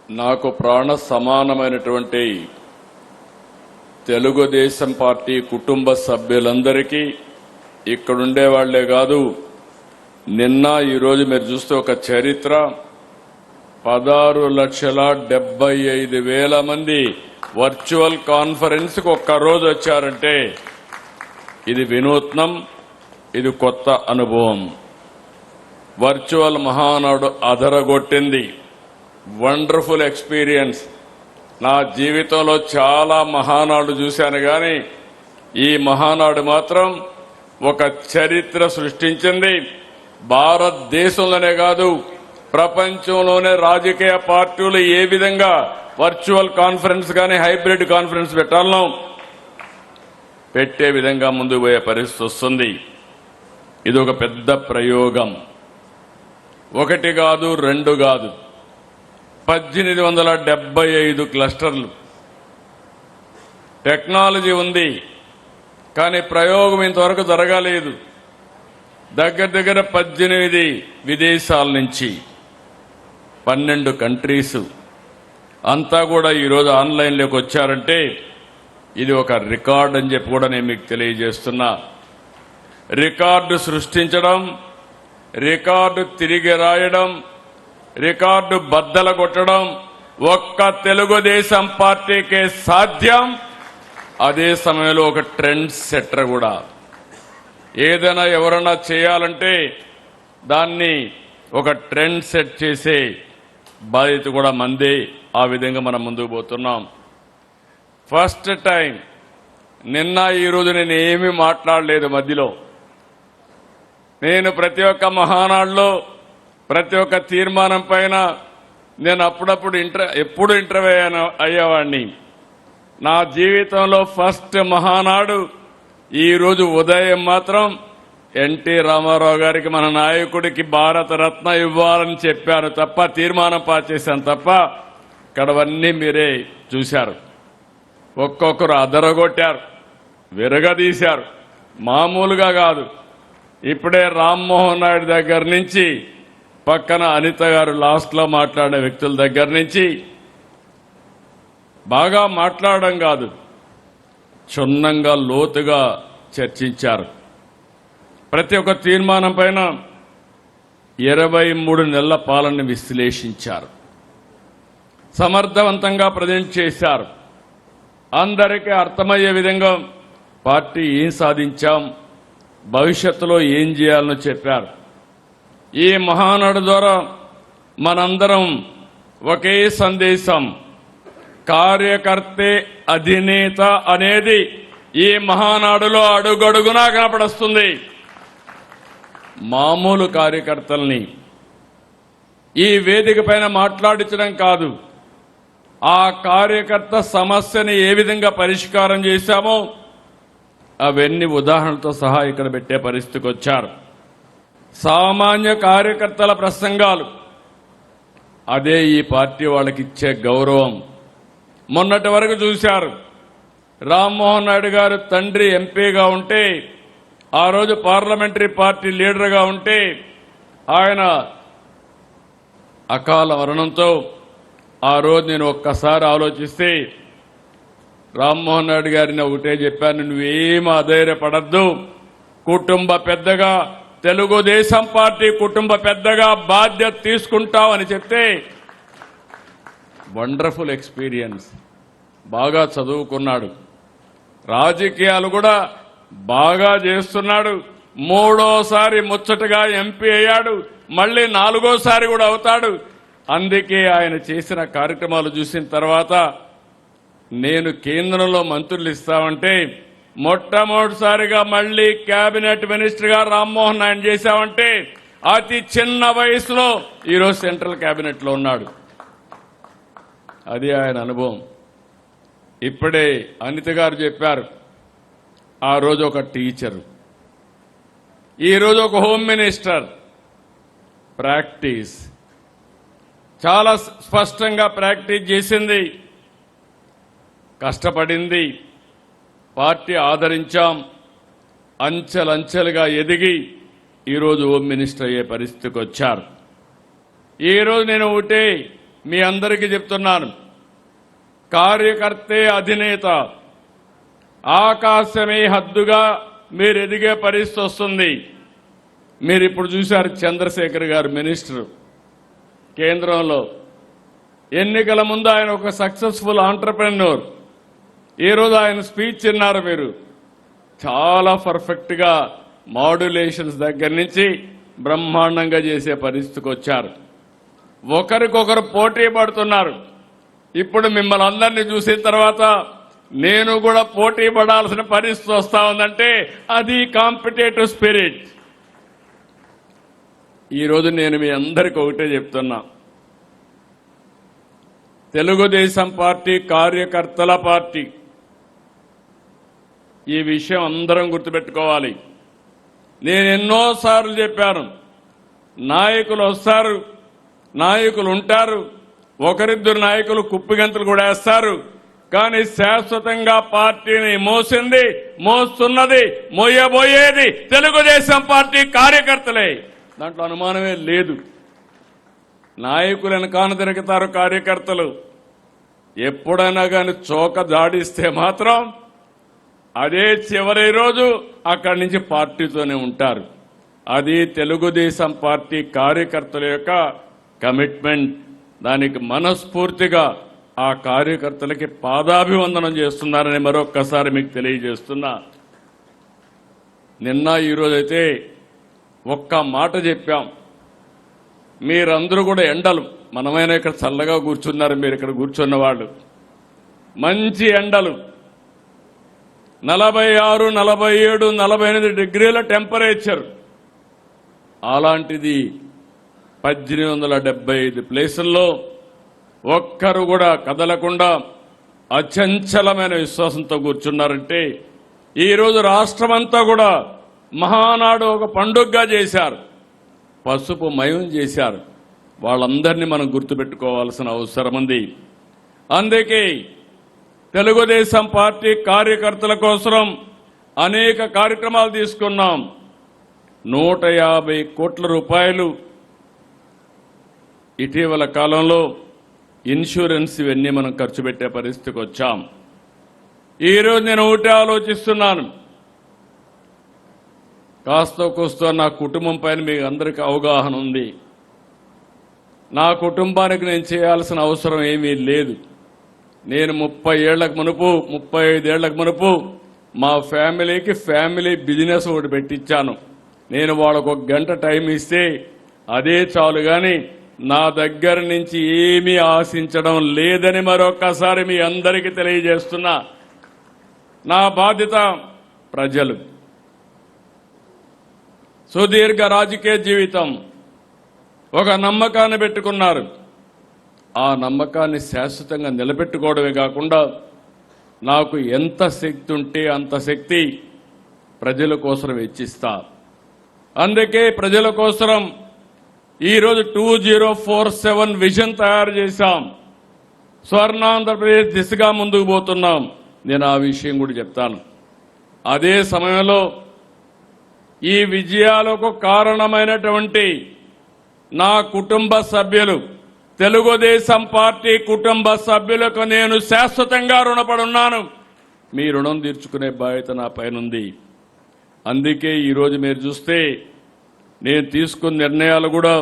నాకు ప్రాణ సమానమైనటువంటి తెలుగుదేశం పార్టీ కుటుంబ సభ్యులందరికీ ఇక్కడుండే వాళ్లే కాదు, నిన్న ఈరోజు మీరు చూస్తే ఒక చరిత్ర 16,75,000 మంది వర్చువల్ కాన్ఫరెన్స్ కు ఒక్క రోజు వచ్చారంటే ఇది వినూత్నం, ఇది కొత్త అనుభవం. వర్చువల్ మహానాడు అదరగొట్టింది. Wonderful experience. నా జీవితంలో చాలా మహానాడు చూశాను, కానీ ఈ మహానాడు మాత్రం ఒక చరిత్ర సృష్టించింది. భారతదేశంలోనే కాదు, ప్రపంచంలోనే రాజకీయ పార్టీలు ఏ విధంగా వర్చువల్ కాన్ఫరెన్స్ కానీ హైబ్రిడ్ కాన్ఫరెన్స్ పెట్టాలనో పెట్టే విధంగా ముందుకు పోయే పరిస్థితి వస్తుంది. ఇది ఒక పెద్ద ప్రయోగం. ఒకటి కాదు, రెండు కాదు, 1875 క్లస్టర్లు. టెక్నాలజీ ఉంది, కానీ ప్రయోగం ఇంతవరకు జరగలేదు. దగ్గర 18 విదేశాల నుంచి 12 కంట్రీస్ అంతా కూడా ఈరోజు ఆన్లైన్లోకి వచ్చారంటే ఇది ఒక రికార్డ్ అని చెప్పి కూడా నేను మీకు తెలియజేస్తున్నా. రికార్డు సృష్టించడం, రికార్డు తిరిగి రాయడం, రికార్డు బద్దల కొట్టడం ఒక్క తెలుగుదేశం పార్టీకే సాధ్యం. అదే సమయంలో ఒక ట్రెండ్ సెట్టర్ కూడా. ఏదైనా ఎవరన్నా చేయాలంటే దాన్ని ఒక ట్రెండ్ సెట్ చేసే బాధ్యత కూడా మందే. ఆ విధంగా మనం ముందుకు పోతున్నాం. ఫస్ట్ టైం నిన్న ఈరోజు నేను ఏమీ మాట్లాడలేదు మధ్యలో. నేను ప్రతి ఒక్క మహానాడులో ప్రతి ఒక్క తీర్మానం పైన నేను అప్పుడప్పుడు ఎప్పుడు ఇంటర్వ్యూ అయ్యేవాడిని. నా జీవితంలో ఫస్ట్ మహానాడు ఈరోజు ఉదయం మాత్రం ఎన్టీ రామారావు గారికి, మన నాయకుడికి భారతరత్న ఇవ్వాలని చెప్పాను తప్ప, తీర్మానం పాస్ చేశాను తప్ప, ఇక్కడవన్నీ మీరే చూశారు. ఒక్కొక్కరు అదరగొట్టారు, విరగదీశారు. మామూలుగా కాదు. ఇప్పుడే రామ్మోహన్ నాయుడు దగ్గర నుంచి పక్కన అనిత గారు లాస్ట్లో మాట్లాడే వ్యక్తుల దగ్గర నుంచి బాగా మాట్లాడడం కాదు, క్షుణ్ణంగా లోతుగా చర్చించారు. ప్రతి ఒక్క తీర్మానం పైన 23 నెలల పాలన విశ్లేషించారు. సమర్థవంతంగా ప్రజెంట్ చేశారు. అందరికీ అర్థమయ్యే విధంగా పార్టీ ఏం సాధించాం, భవిష్యత్తులో ఏం చేయాలని చెప్పారు. ఈ మహానాడు ద్వారా మనందరం ఒకే సందేశం, కార్యకర్తే అధినేత అనేది ఈ మహానాడులో అడుగడుగునా కనపడుస్తుంది. మామూలు కార్యకర్తల్ని ఈ వేదిక పైన మాట్లాడించడం కాదు, ఆ కార్యకర్త సమస్యని ఏ విధంగా పరిష్కారం చేశామో అవన్నీ ఉదాహరణలతో సహా ఇక్కడ పెట్టే పరిస్థితికి వచ్చారు. సామాన్య కార్యకర్తల ప్రసంగాలు, అదే ఈ పార్టీ వాళ్ళకి ఇచ్చే గౌరవం. మొన్నటి వరకు చూశారు, రామ్మోహన్ నాయుడు గారు తండ్రి ఎంపీగా ఉంటే, ఆ రోజు పార్లమెంటరీ పార్టీ లీడర్గా ఉంటే, ఆయన అకాల మరణంతో ఆ రోజు నేను ఒక్కసారి ఆలోచిస్తే రామ్మోహన్ నాయుడు గారిని ఒకటే చెప్పాను, నువ్వేం అధైర్యపడద్దు, కుటుంబ పెద్దగా, తెలుగుదేశం పార్టీ కుటుంబ పెద్దగా బాధ్యత తీసుకుంటామని చెప్తే, వండర్ఫుల్ ఎక్స్పీరియన్స్. బాగా చదువుకున్నాడు, రాజకీయాలు కూడా బాగా చేస్తున్నాడు. 3వ సారి ముచ్చటగా ఎంపీ అయ్యాడు, మళ్ళీ 4వ సారి కూడా అవుతాడు. అందుకే ఆయన చేసిన కార్యక్రమాలు చూసిన తర్వాత నేను కేంద్రంలో మంత్రులు ఇస్తామంటే, మొట్టమొదటిసారిగా మళ్లీ కేబినెట్ మినిస్టర్ గా రామ్మోహన్ నాయుడు చేశామంటే, అతి చిన్న వయసులో ఈరోజు సెంట్రల్ కేబినెట్ లో ఉన్నాడు. అది ఆయన అనుభవం. ఇప్పుడే అనిత గారు చెప్పారు, ఆ రోజు ఒక టీచరు, ఈరోజు ఒక హోమ్ మినిస్టర్. ప్రాక్టీస్ చాలా స్పష్టంగా ప్రాక్టీస్ చేసింది, కష్టపడింది, పార్టీ ఆదరించాం, అంచెలంచెలుగా ఎదిగి ఈరోజు హోమ్ మినిస్టర్ అయ్యే పరిస్థితికి వచ్చారు. ఈరోజు నేను ఒకటే మీ అందరికీ చెప్తున్నాను, కార్యకర్తే అధినేత. ఆకాశమే హద్దుగా మీరు ఎదిగే పరిస్థితి వస్తుంది. మీరు ఇప్పుడు చూశారు చంద్రశేఖర్ గారు మినిస్టర్ కేంద్రంలో. ఎన్నికల ముందు ఆయన ఒక సక్సెస్ఫుల్ ఆంటర్ప్రెన్యూర్. ఈరోజు ఆయన స్పీచ్ విన్నారు మీరు. చాలా పర్ఫెక్ట్గా మాడ్యులేషన్స్ దగ్గర నుంచి బ్రహ్మాండంగా చేసే పరిస్థితికి వచ్చారు. ఒకరికొకరు పోటీ పడుతున్నారు. ఇప్పుడు మిమ్మల్ని అందరినీ చూసిన తర్వాత నేను కూడా పోటీ పడాల్సిన పరిస్థితి వస్తా ఉందంటే అది కాంపిటేటివ్ స్పిరిట్. ఈరోజు నేను మీ అందరికీ ఒకటే చెప్తున్నా, తెలుగుదేశం పార్టీ కార్యకర్తల పార్టీ. ఈ విషయం అందరం గుర్తుపెట్టుకోవాలి. నేను ఎన్నోసార్లు చెప్పాను, నాయకులు వస్తారు, నాయకులు ఉంటారు, ఒకరిద్దరు నాయకులు కుప్పిగంతులు కూడా వేస్తారు. కానీ శాశ్వతంగా పార్టీని మోస్తున్నది, మోయబోయేది తెలుగుదేశం పార్టీ కార్యకర్తలే. దాంట్లో అనుమానమే లేదు. నాయకులను కానదొరుకుతారు కార్యకర్తలు. ఎప్పుడైనా కానీ చోక జాడిస్తే మాత్రం అదే చివరి రోజు అక్కడి నుంచి పార్టీతోనే ఉంటారు. అది తెలుగుదేశం పార్టీ కార్యకర్తల యొక్క కమిట్మెంట్. దానికి మనస్ఫూర్తిగా ఆ కార్యకర్తలకి పాదాభివందనం చేస్తున్నారని మరొక్కసారి మీకు తెలియజేస్తున్నా. నిన్న ఈరోజైతే ఒక్క మాట చెప్పాం. మీరందరూ కూడా ఎండలు, మనమైనా ఇక్కడ చల్లగా కూర్చున్నారు, మీరు ఇక్కడ కూర్చున్న వాళ్ళు. మంచి ఎండలు, 46, 47, 48 డిగ్రీల టెంపరేచర్. అలాంటిది 1875 ప్లేసుల్లో ఒక్కరు కూడా కదలకుండా అచంచలమైన విశ్వాసంతో కూర్చున్నారంటే ఈరోజు రాష్ట్రమంతా కూడా మహానాడు ఒక పండుగగా చేశారు, పసుపు మయం చేశారు. వాళ్ళందరినీ మనం గుర్తుపెట్టుకోవాల్సిన అవసరం ఉంది. అందుకే తెలుగుదేశం పార్టీ కార్యకర్తల కోసం అనేక కార్యక్రమాలు తీసుకున్నాం. 150 కోట్ల రూపాయలు ఇటీవల కాలంలో ఇన్సూరెన్స్ ఇవన్నీ మనం ఖర్చు పెట్టే పరిస్థితికి వచ్చాం. ఈరోజు నేను ఒకటే ఆలోచిస్తున్నాను, కాస్త కూస్తో నా కుటుంబం పైన మీకు అందరికీ అవగాహన ఉంది. నా కుటుంబానికి నేను చేయాల్సిన అవసరం ఏమీ లేదు. నేను 35 ఏళ్లకు మునుపు మా ఫ్యామిలీకి ఫ్యామిలీ బిజినెస్ ఒకటి పెట్టించాను. నేను వాళ్ళకు 1 గంట టైం ఇస్తే అదే చాలు, కానీ నా దగ్గర నుంచి ఏమీ ఆశించడం లేదని మరొక్కసారి మీ అందరికీ తెలియజేస్తున్నా. నా బాధ్యత ప్రజలు. సుదీర్ఘ రాజకీయ జీవితం, ఒక నమ్మకాన్ని పెట్టుకున్నారు. ఆ నమ్మకాన్ని శాశ్వతంగా నిలబెట్టుకోవడమే కాకుండా నాకు ఎంత శక్తి ఉంటే అంత శక్తి ప్రజల కోసం వెచ్చిస్తా. అందుకే ప్రజల కోసం ఈరోజు 2047 విజన్ తయారు చేశాం. స్వర్ణాంధ్రప్రదేశ్ దిశగా ముందుకు పోతున్నాం. నేను ఆ విషయం కూడా చెప్తాను. అదే సమయంలో ఈ విజయాలకు కారణమైనటువంటి నా కుటుంబ సభ్యులు, తెలుగుదేశం పార్టీ కుటుంబ సభ్యులకు నేను శాశ్వతంగా రుణపడున్నాను. మీ రుణం తీర్చుకునే బాధ్యత నా పైనుంది. అందుకే ఈరోజు మీరు చూస్తే నేను తీసుకున్న నిర్ణయాలు కూడా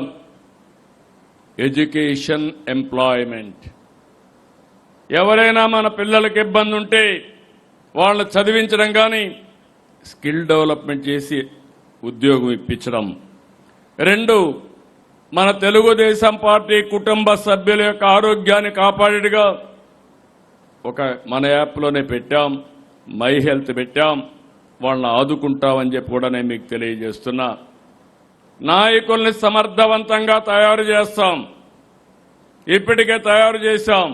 ఎడ్యుకేషన్, ఎంప్లాయ్మెంట్. ఎవరైనా మన పిల్లలకి ఇబ్బంది ఉంటే వాళ్ళని చదివించడం, కానీ స్కిల్ డెవలప్మెంట్ చేసి ఉద్యోగం ఇప్పించడం. 2, మన తెలుగుదేశం పార్టీ కుటుంబ సభ్యుల యొక్క ఆరోగ్యాన్ని కాపాడేట్టుగా మన యాప్లోనే పెట్టాం, మై హెల్త్ పెట్టాం. వాళ్ళని ఆదుకుంటామని చెప్పి కూడా నేను మీకు తెలియజేస్తున్నా. నాయకుల్ని సమర్థవంతంగా తయారు చేస్తాం. ఇప్పటికే తయారు చేశాం,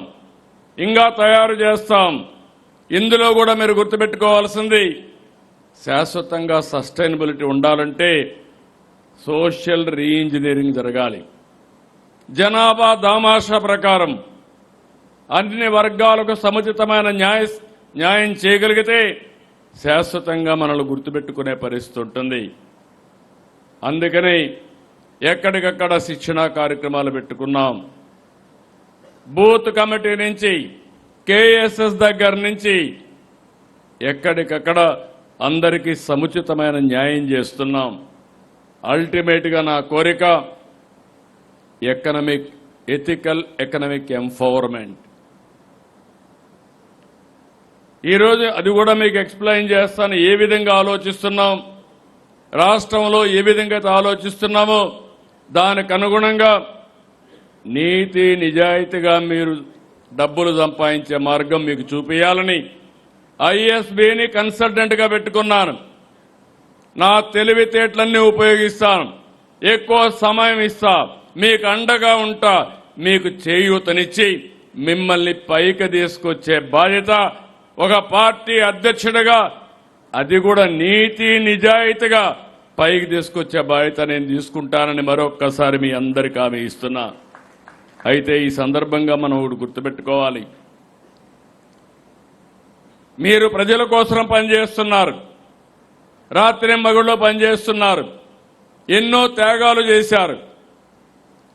ఇంకా తయారు చేస్తాం. ఇందులో కూడా మీరు గుర్తుపెట్టుకోవాల్సింది, శాశ్వతంగా సస్టైనబిలిటీ ఉండాలంటే సోషల్ రీఇంజనీరింగ్ జరగాలి. జనాభా దామాషా ప్రకారం అన్ని వర్గాలకు సముచితమైన న్యాయం చేయగలిగితే శాశ్వతంగా మనల్ని గుర్తుపెట్టుకునే పరిస్థితి ఉంటుంది. అందుకని ఎక్కడికక్కడ శిక్షణా కార్యక్రమాలు పెట్టుకున్నాం. బూత్ కమిటీ నుంచి కేఎస్ఎస్ దగ్గర నుంచి ఎక్కడికక్కడ అందరికీ సముచితమైన న్యాయం చేస్తున్నాం. అల్టిమేట్గా నా కోరిక ఎథికల్ ఎకనామిక్ ఎంపవర్మెంట్. ఈరోజు అది కూడా మీకు ఎక్స్ప్లెయిన్ చేస్తాను. ఏ విధంగా ఆలోచిస్తున్నాం, రాష్ట్రంలో ఏ విధంగా ఆలోచిస్తున్నామో దానికి అనుగుణంగా నీతి నిజాయితీగా మీరు డబ్బులు సంపాదించే మార్గం మీకు చూపించాలని ఐఎస్బిని కన్సల్టెంట్గా పెట్టుకున్నాను. నా తెలివితేటలన్నీ ఉపయోగిస్తాను, ఎక్కువ సమయం ఇస్తా, మీకు అండగా ఉంటా, మీకు చేయూతనిచ్చి మిమ్మల్ని పైకి తీసుకొచ్చే బాధ్యత ఒక పార్టీ అధ్యక్షుడిగా, అది కూడా నీతి నిజాయితీగా పైకి తీసుకొచ్చే బాధ్యత నేను తీసుకుంటానని మరొక్కసారి మీ అందరికీ హామీ ఇస్తున్నా. అయితే ఈ సందర్భంగా మనం ఒకటి గుర్తుపెట్టుకోవాలి. మీరు ప్రజల కోసం పనిచేస్తున్నారు, రాత్రింబగళ్ళు పనిచేస్తున్నారు, ఎన్నో త్యాగాలు చేశారు.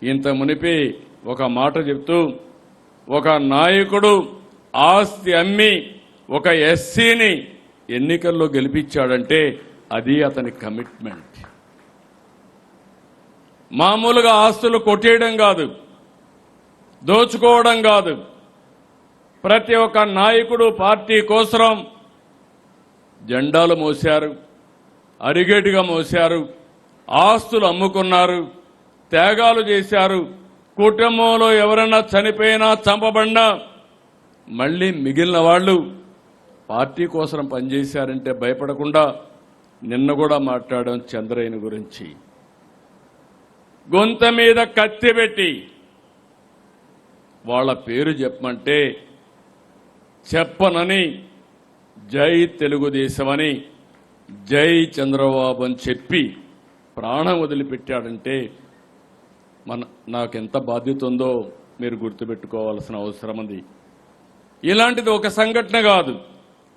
ఇంత మునిపి ఒక మాట చెప్తూ, ఒక నాయకుడు ఆస్తి అమ్మి ఒక ఎస్సీని ఎన్నికల్లో గెలిపించాడంటే అది అతని కమిట్మెంట్. మామూలుగా ఆస్తులు కొట్టేయడం కాదు, దోచుకోవడం కాదు. ప్రతి ఒక్క నాయకుడు పార్టీ కోసం జెండాలు మోశారు, అరిగేటుగా మోశారు, ఆస్తులు అమ్ముకున్నారు, త్యాగాలు చేశారు. కుటుంబంలో ఎవరైనా చనిపోయినా చంపబడినా మళ్లీ మిగిలిన వాళ్ళు పార్టీ కోసం పనిచేశారంటే భయపడకుండా నిన్న కూడా మాట్లాడాం చంద్రయ్య గురించి. గొంత మీద కత్తి పెట్టి వాళ్ళ పేరు చెప్పమంటే చెప్పనని జై తెలుగుదేశమని, జై చంద్రబాబు అని చెప్పి ప్రాణం వదిలిపెట్టాడంటే నాకెంత బాధ్యత ఉందో మీరు గుర్తుపెట్టుకోవాల్సిన అవసరం ఉంది. ఇలాంటిది ఒక సంఘటన కాదు,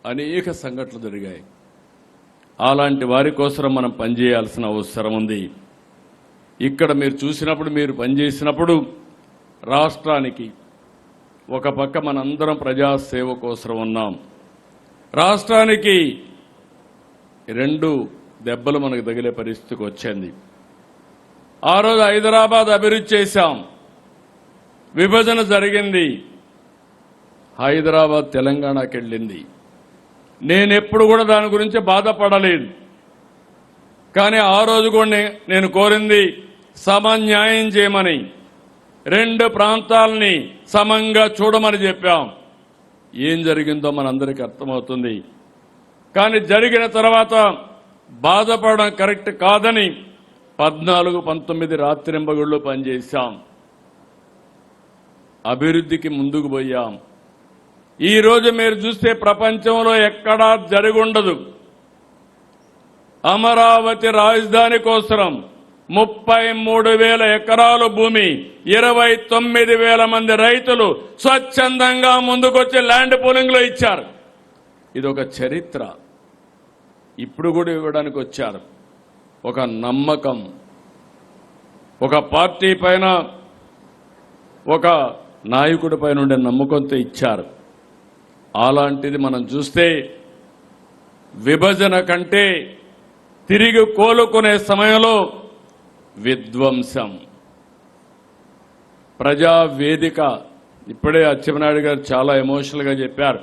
అనేక సంఘటనలు జరిగాయి. అలాంటి వారి కోసం మనం పనిచేయాల్సిన అవసరం ఉంది. ఇక్కడ మీరు చూసినప్పుడు, మీరు పనిచేసినప్పుడు రాష్ట్రానికి ఒక పక్క మనందరం ప్రజాసేవ కోసం ఉన్నాం. రాష్ట్రానికి 2 దెబ్బలు మనకు తగిలే పరిస్థితికి వచ్చింది. ఆ రోజు హైదరాబాద్ అభివృద్ధి చేశాం, విభజన జరిగింది, హైదరాబాద్ తెలంగాణకి వెళ్ళింది. నేనెప్పుడు కూడా దాని గురించి బాధపడలేదు. కానీ ఆ రోజు కూడా నేను కోరింది సమన్యాయం చేయమని, 2 ప్రాంతాలని సమంగా చూడమని చెప్పాం. ఏం జరిగిందో మనందరికీ అర్థమవుతుంది. కానీ జరిగిన తర్వాత బాధపడడం కరెక్ట్ కాదని 14-19 రాత్రింబగళ్ళు పనిచేశాం, అభివృద్ధికి ముందుకు పోయాం. ఈ రోజు మీరు చూస్తే ప్రపంచంలో ఎక్కడా జరుగుండదు. అమరావతి రాజధాని కోసం 33,000 ఎకరాల భూమి, 29,000 మంది రైతులు స్వచ్ఛందంగా ముందుకొచ్చి ల్యాండ్ పూలింగ్ లో ఇచ్చారు. ఇది ఒక చరిత్ర. ఇప్పుడు కూడా ఇవ్వడానికి వచ్చారు. ఒక నమ్మకం, ఒక పార్టీ పైన, ఒక నాయకుడి పైన ఉండే నమ్మకంతో ఇచ్చారు. అలాంటిది మనం చూస్తే విభజన కంటే తిరిగి కోలుకునే సమయంలో విధ్వంసం. ప్రజావేదిక, ఇప్పుడే అచ్చెన్నాయుడు గారు చాలా ఎమోషనల్గా చెప్పారు.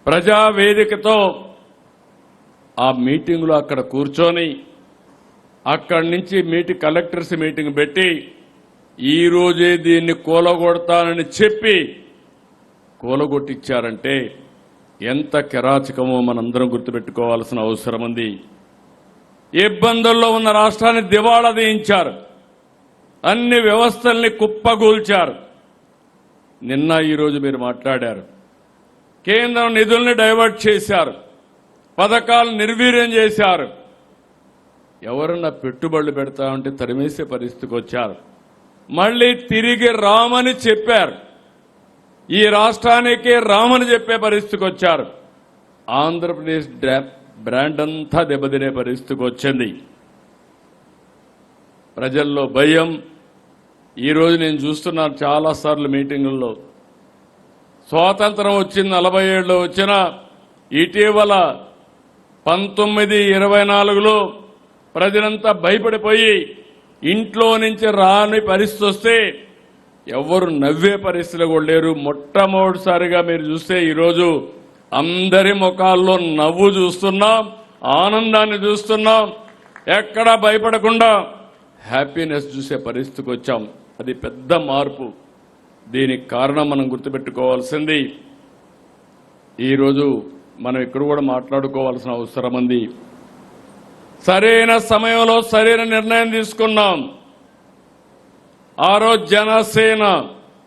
ప్రజావేదికతో ఆ మీటింగ్లో అక్కడ కూర్చొని అక్కడి నుంచి కలెక్టర్స్ మీటింగ్ పెట్టి ఈ రోజే దీన్ని కూలగొడతానని చెప్పి కూలగొట్టించారంటే ఎంత కిరాచకమో మనందరం గుర్తుపెట్టుకోవాల్సిన అవసరం ఉంది. ఇబ్బందుల్లో ఉన్న రాష్ట్రాన్ని దివాళా తీయించారు, అన్ని వ్యవస్థల్ని కుప్పగూల్చారు. నిన్న ఈరోజు మీరు మాట్లాడారు, కేంద్రం నిధుల్ని డైవర్ట్ చేశారు, పథకాలు నిర్వీర్యం చేశారు. ఎవరన్నా పెట్టుబడులు పెడతామంటే తరిమేసే పరిస్థితికి వచ్చారు. మళ్లీ తిరిగి రామని చెప్పారు, ఈ రాష్ట్రానికి రామని చెప్పే పరిస్థితికి వచ్చారు. ఆంధ్రప్రదేశ్ బ్రాండ్ అంతా దెబ్బతినే పరిస్థితికి వచ్చింది. ప్రజల్లో భయం, ఈరోజు నేను చూస్తున్నాను చాలాసార్లు మీటింగుల్లో స్వాతంత్రం వచ్చింది 47లో వచ్చిన ఇటీవల 1924లో ప్రజలంతా భయపడిపోయి ఇంట్లో నుంచి రాని పరిస్థితి వస్తే ఎవరు నవ్వే పరిస్థితులు కూడా లేరు. మొట్టమొదటిసారిగా మీరు చూస్తే ఈరోజు అందరి ముఖాల్లో నవ్వు చూస్తున్నాం, ఆనందాన్ని చూస్తున్నాం. ఎక్కడా భయపడకుండా హ్యాపీనెస్ చూసే పరిస్థితికి వచ్చాం. అది పెద్ద మార్పు. దీనికి కారణం మనం గుర్తుపెట్టుకోవాల్సింది ఈరోజు మనం ఇక్కడ కూడా మాట్లాడుకోవాల్సిన అవసరం ఉంది. సరైన సమయంలో సరైన నిర్ణయం తీసుకున్నాం. ఆ రోజు జనసేన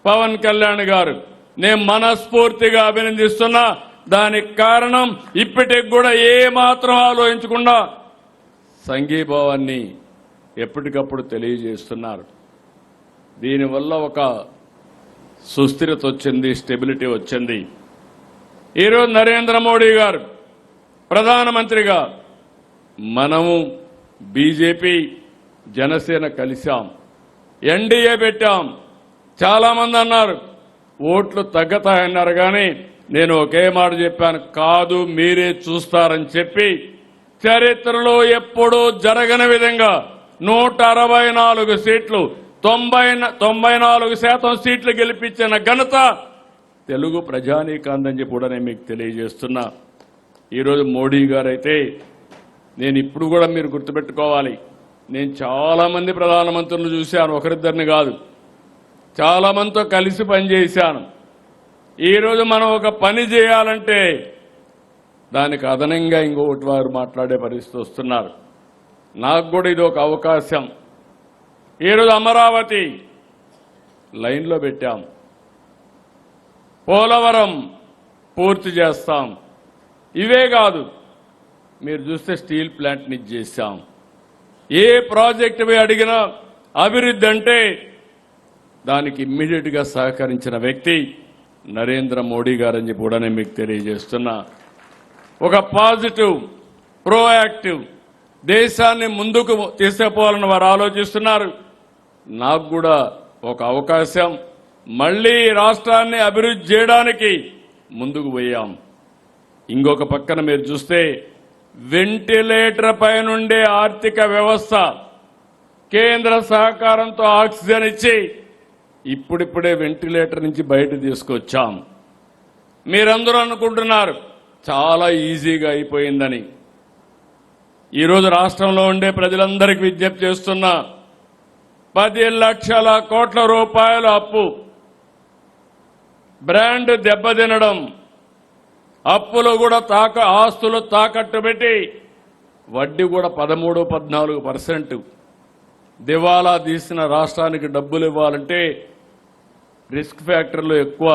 పవన్ కళ్యాణ్ గారు నేను మనస్ఫూర్తిగా అభినందిస్తున్నా. దానికి కారణం ఇప్పటికి కూడా ఏమాత్రం ఆలోచించకుండా సంఘీభావాన్ని ఎప్పటికప్పుడు తెలియజేస్తున్నారు. దీనివల్ల ఒక సుస్థిరత వచ్చింది, స్టెబిలిటీ వచ్చింది. ఈరోజు నరేంద్ర మోడీ గారు ప్రధానమంత్రిగా మనము బీజేపీ జనసేన కలిశాం, ఎన్డీఏ పెట్టాం. చాలా మంది అన్నారు ఓట్లు తగ్గతాయన్నారు, కానీ నేను ఒకే మాట చెప్పాను, కాదు మీరే చూస్తారని చెప్పి చరిత్రలో ఎప్పుడూ జరగని విధంగా 164 సీట్లు 94% సీట్లు గెలిపించిన ఘనత తెలుగు ప్రజానీకాందని చెప్పి కూడా నేను మీకు తెలియజేస్తున్నా. ఈరోజు మోడీ గారు అయితే నేను ఇప్పుడు కూడా మీరు గుర్తుపెట్టుకోవాలి, నేను చాలా మంది ప్రధానమంత్రులు చూశాను, ఒకరిద్దరిని కాదు, చాలా మందితో కలిసి పనిచేశాను. ఈరోజు మనం ఒక పని చేయాలంటే దానికి అదనంగా ఇంకొకటి వారు మాట్లాడే పరిస్థితి వస్తున్నారు. నాకు కూడా ఇది ఒక అవకాశం. ఈరోజు అమరావతి లైన్లో పెట్టాం, పోలవరం పూర్తి చేస్తాం. ఇవే కాదు, మీరు చూస్తే స్టీల్ ప్లాంట్ని చేశాం. ఏ ప్రాజెక్టు అడిగినా అభివృద్ధి అంటే దానికి ఇమ్మీడియట్ గా సహకరించిన వ్యక్తి నరేంద్ర మోడీ గారని చెప్పి కూడా నేను మీకు తెలియజేస్తున్నా. ఒక పాజిటివ్, ప్రోయాక్టివ్ దేశాన్ని ముందుకు తీసుకుపోవాలని వారు ఆలోచిస్తున్నారు. నాకు కూడా ఒక అవకాశం, మళ్లీ రాష్ట్రాన్ని అభివృద్ధి చేయడానికి ముందుకు పోయాం. ఇంకొక పక్కన మీరు చూస్తే వెంటిలేటర్ పైనుండే ఆర్థిక వ్యవస్థ కేంద్ర సహకారంతో ఆక్సిజన్ ఇచ్చి ఇప్పుడిప్పుడే వెంటిలేటర్ నుంచి బయట తీసుకొచ్చాం. మీరందరూ అనుకుంటున్నారు చాలా ఈజీగా అయిపోయిందని. ఈరోజు రాష్ట్రంలో ఉండే ప్రజలందరికీ విజ్ఞప్తి చేస్తున్నా, 10 లక్షల కోట్ల రూపాయల అప్పు, బ్రాండ్ దెబ్బతినడం, అప్పులు కూడా ఆస్తులు తాకట్టు పెట్టి వడ్డీ కూడా 13-14%. దివాలా తీసిన రాష్ట్రానికి డబ్బులు ఇవ్వాలంటే రిస్క్ ఫ్యాక్టర్లో ఎక్కువ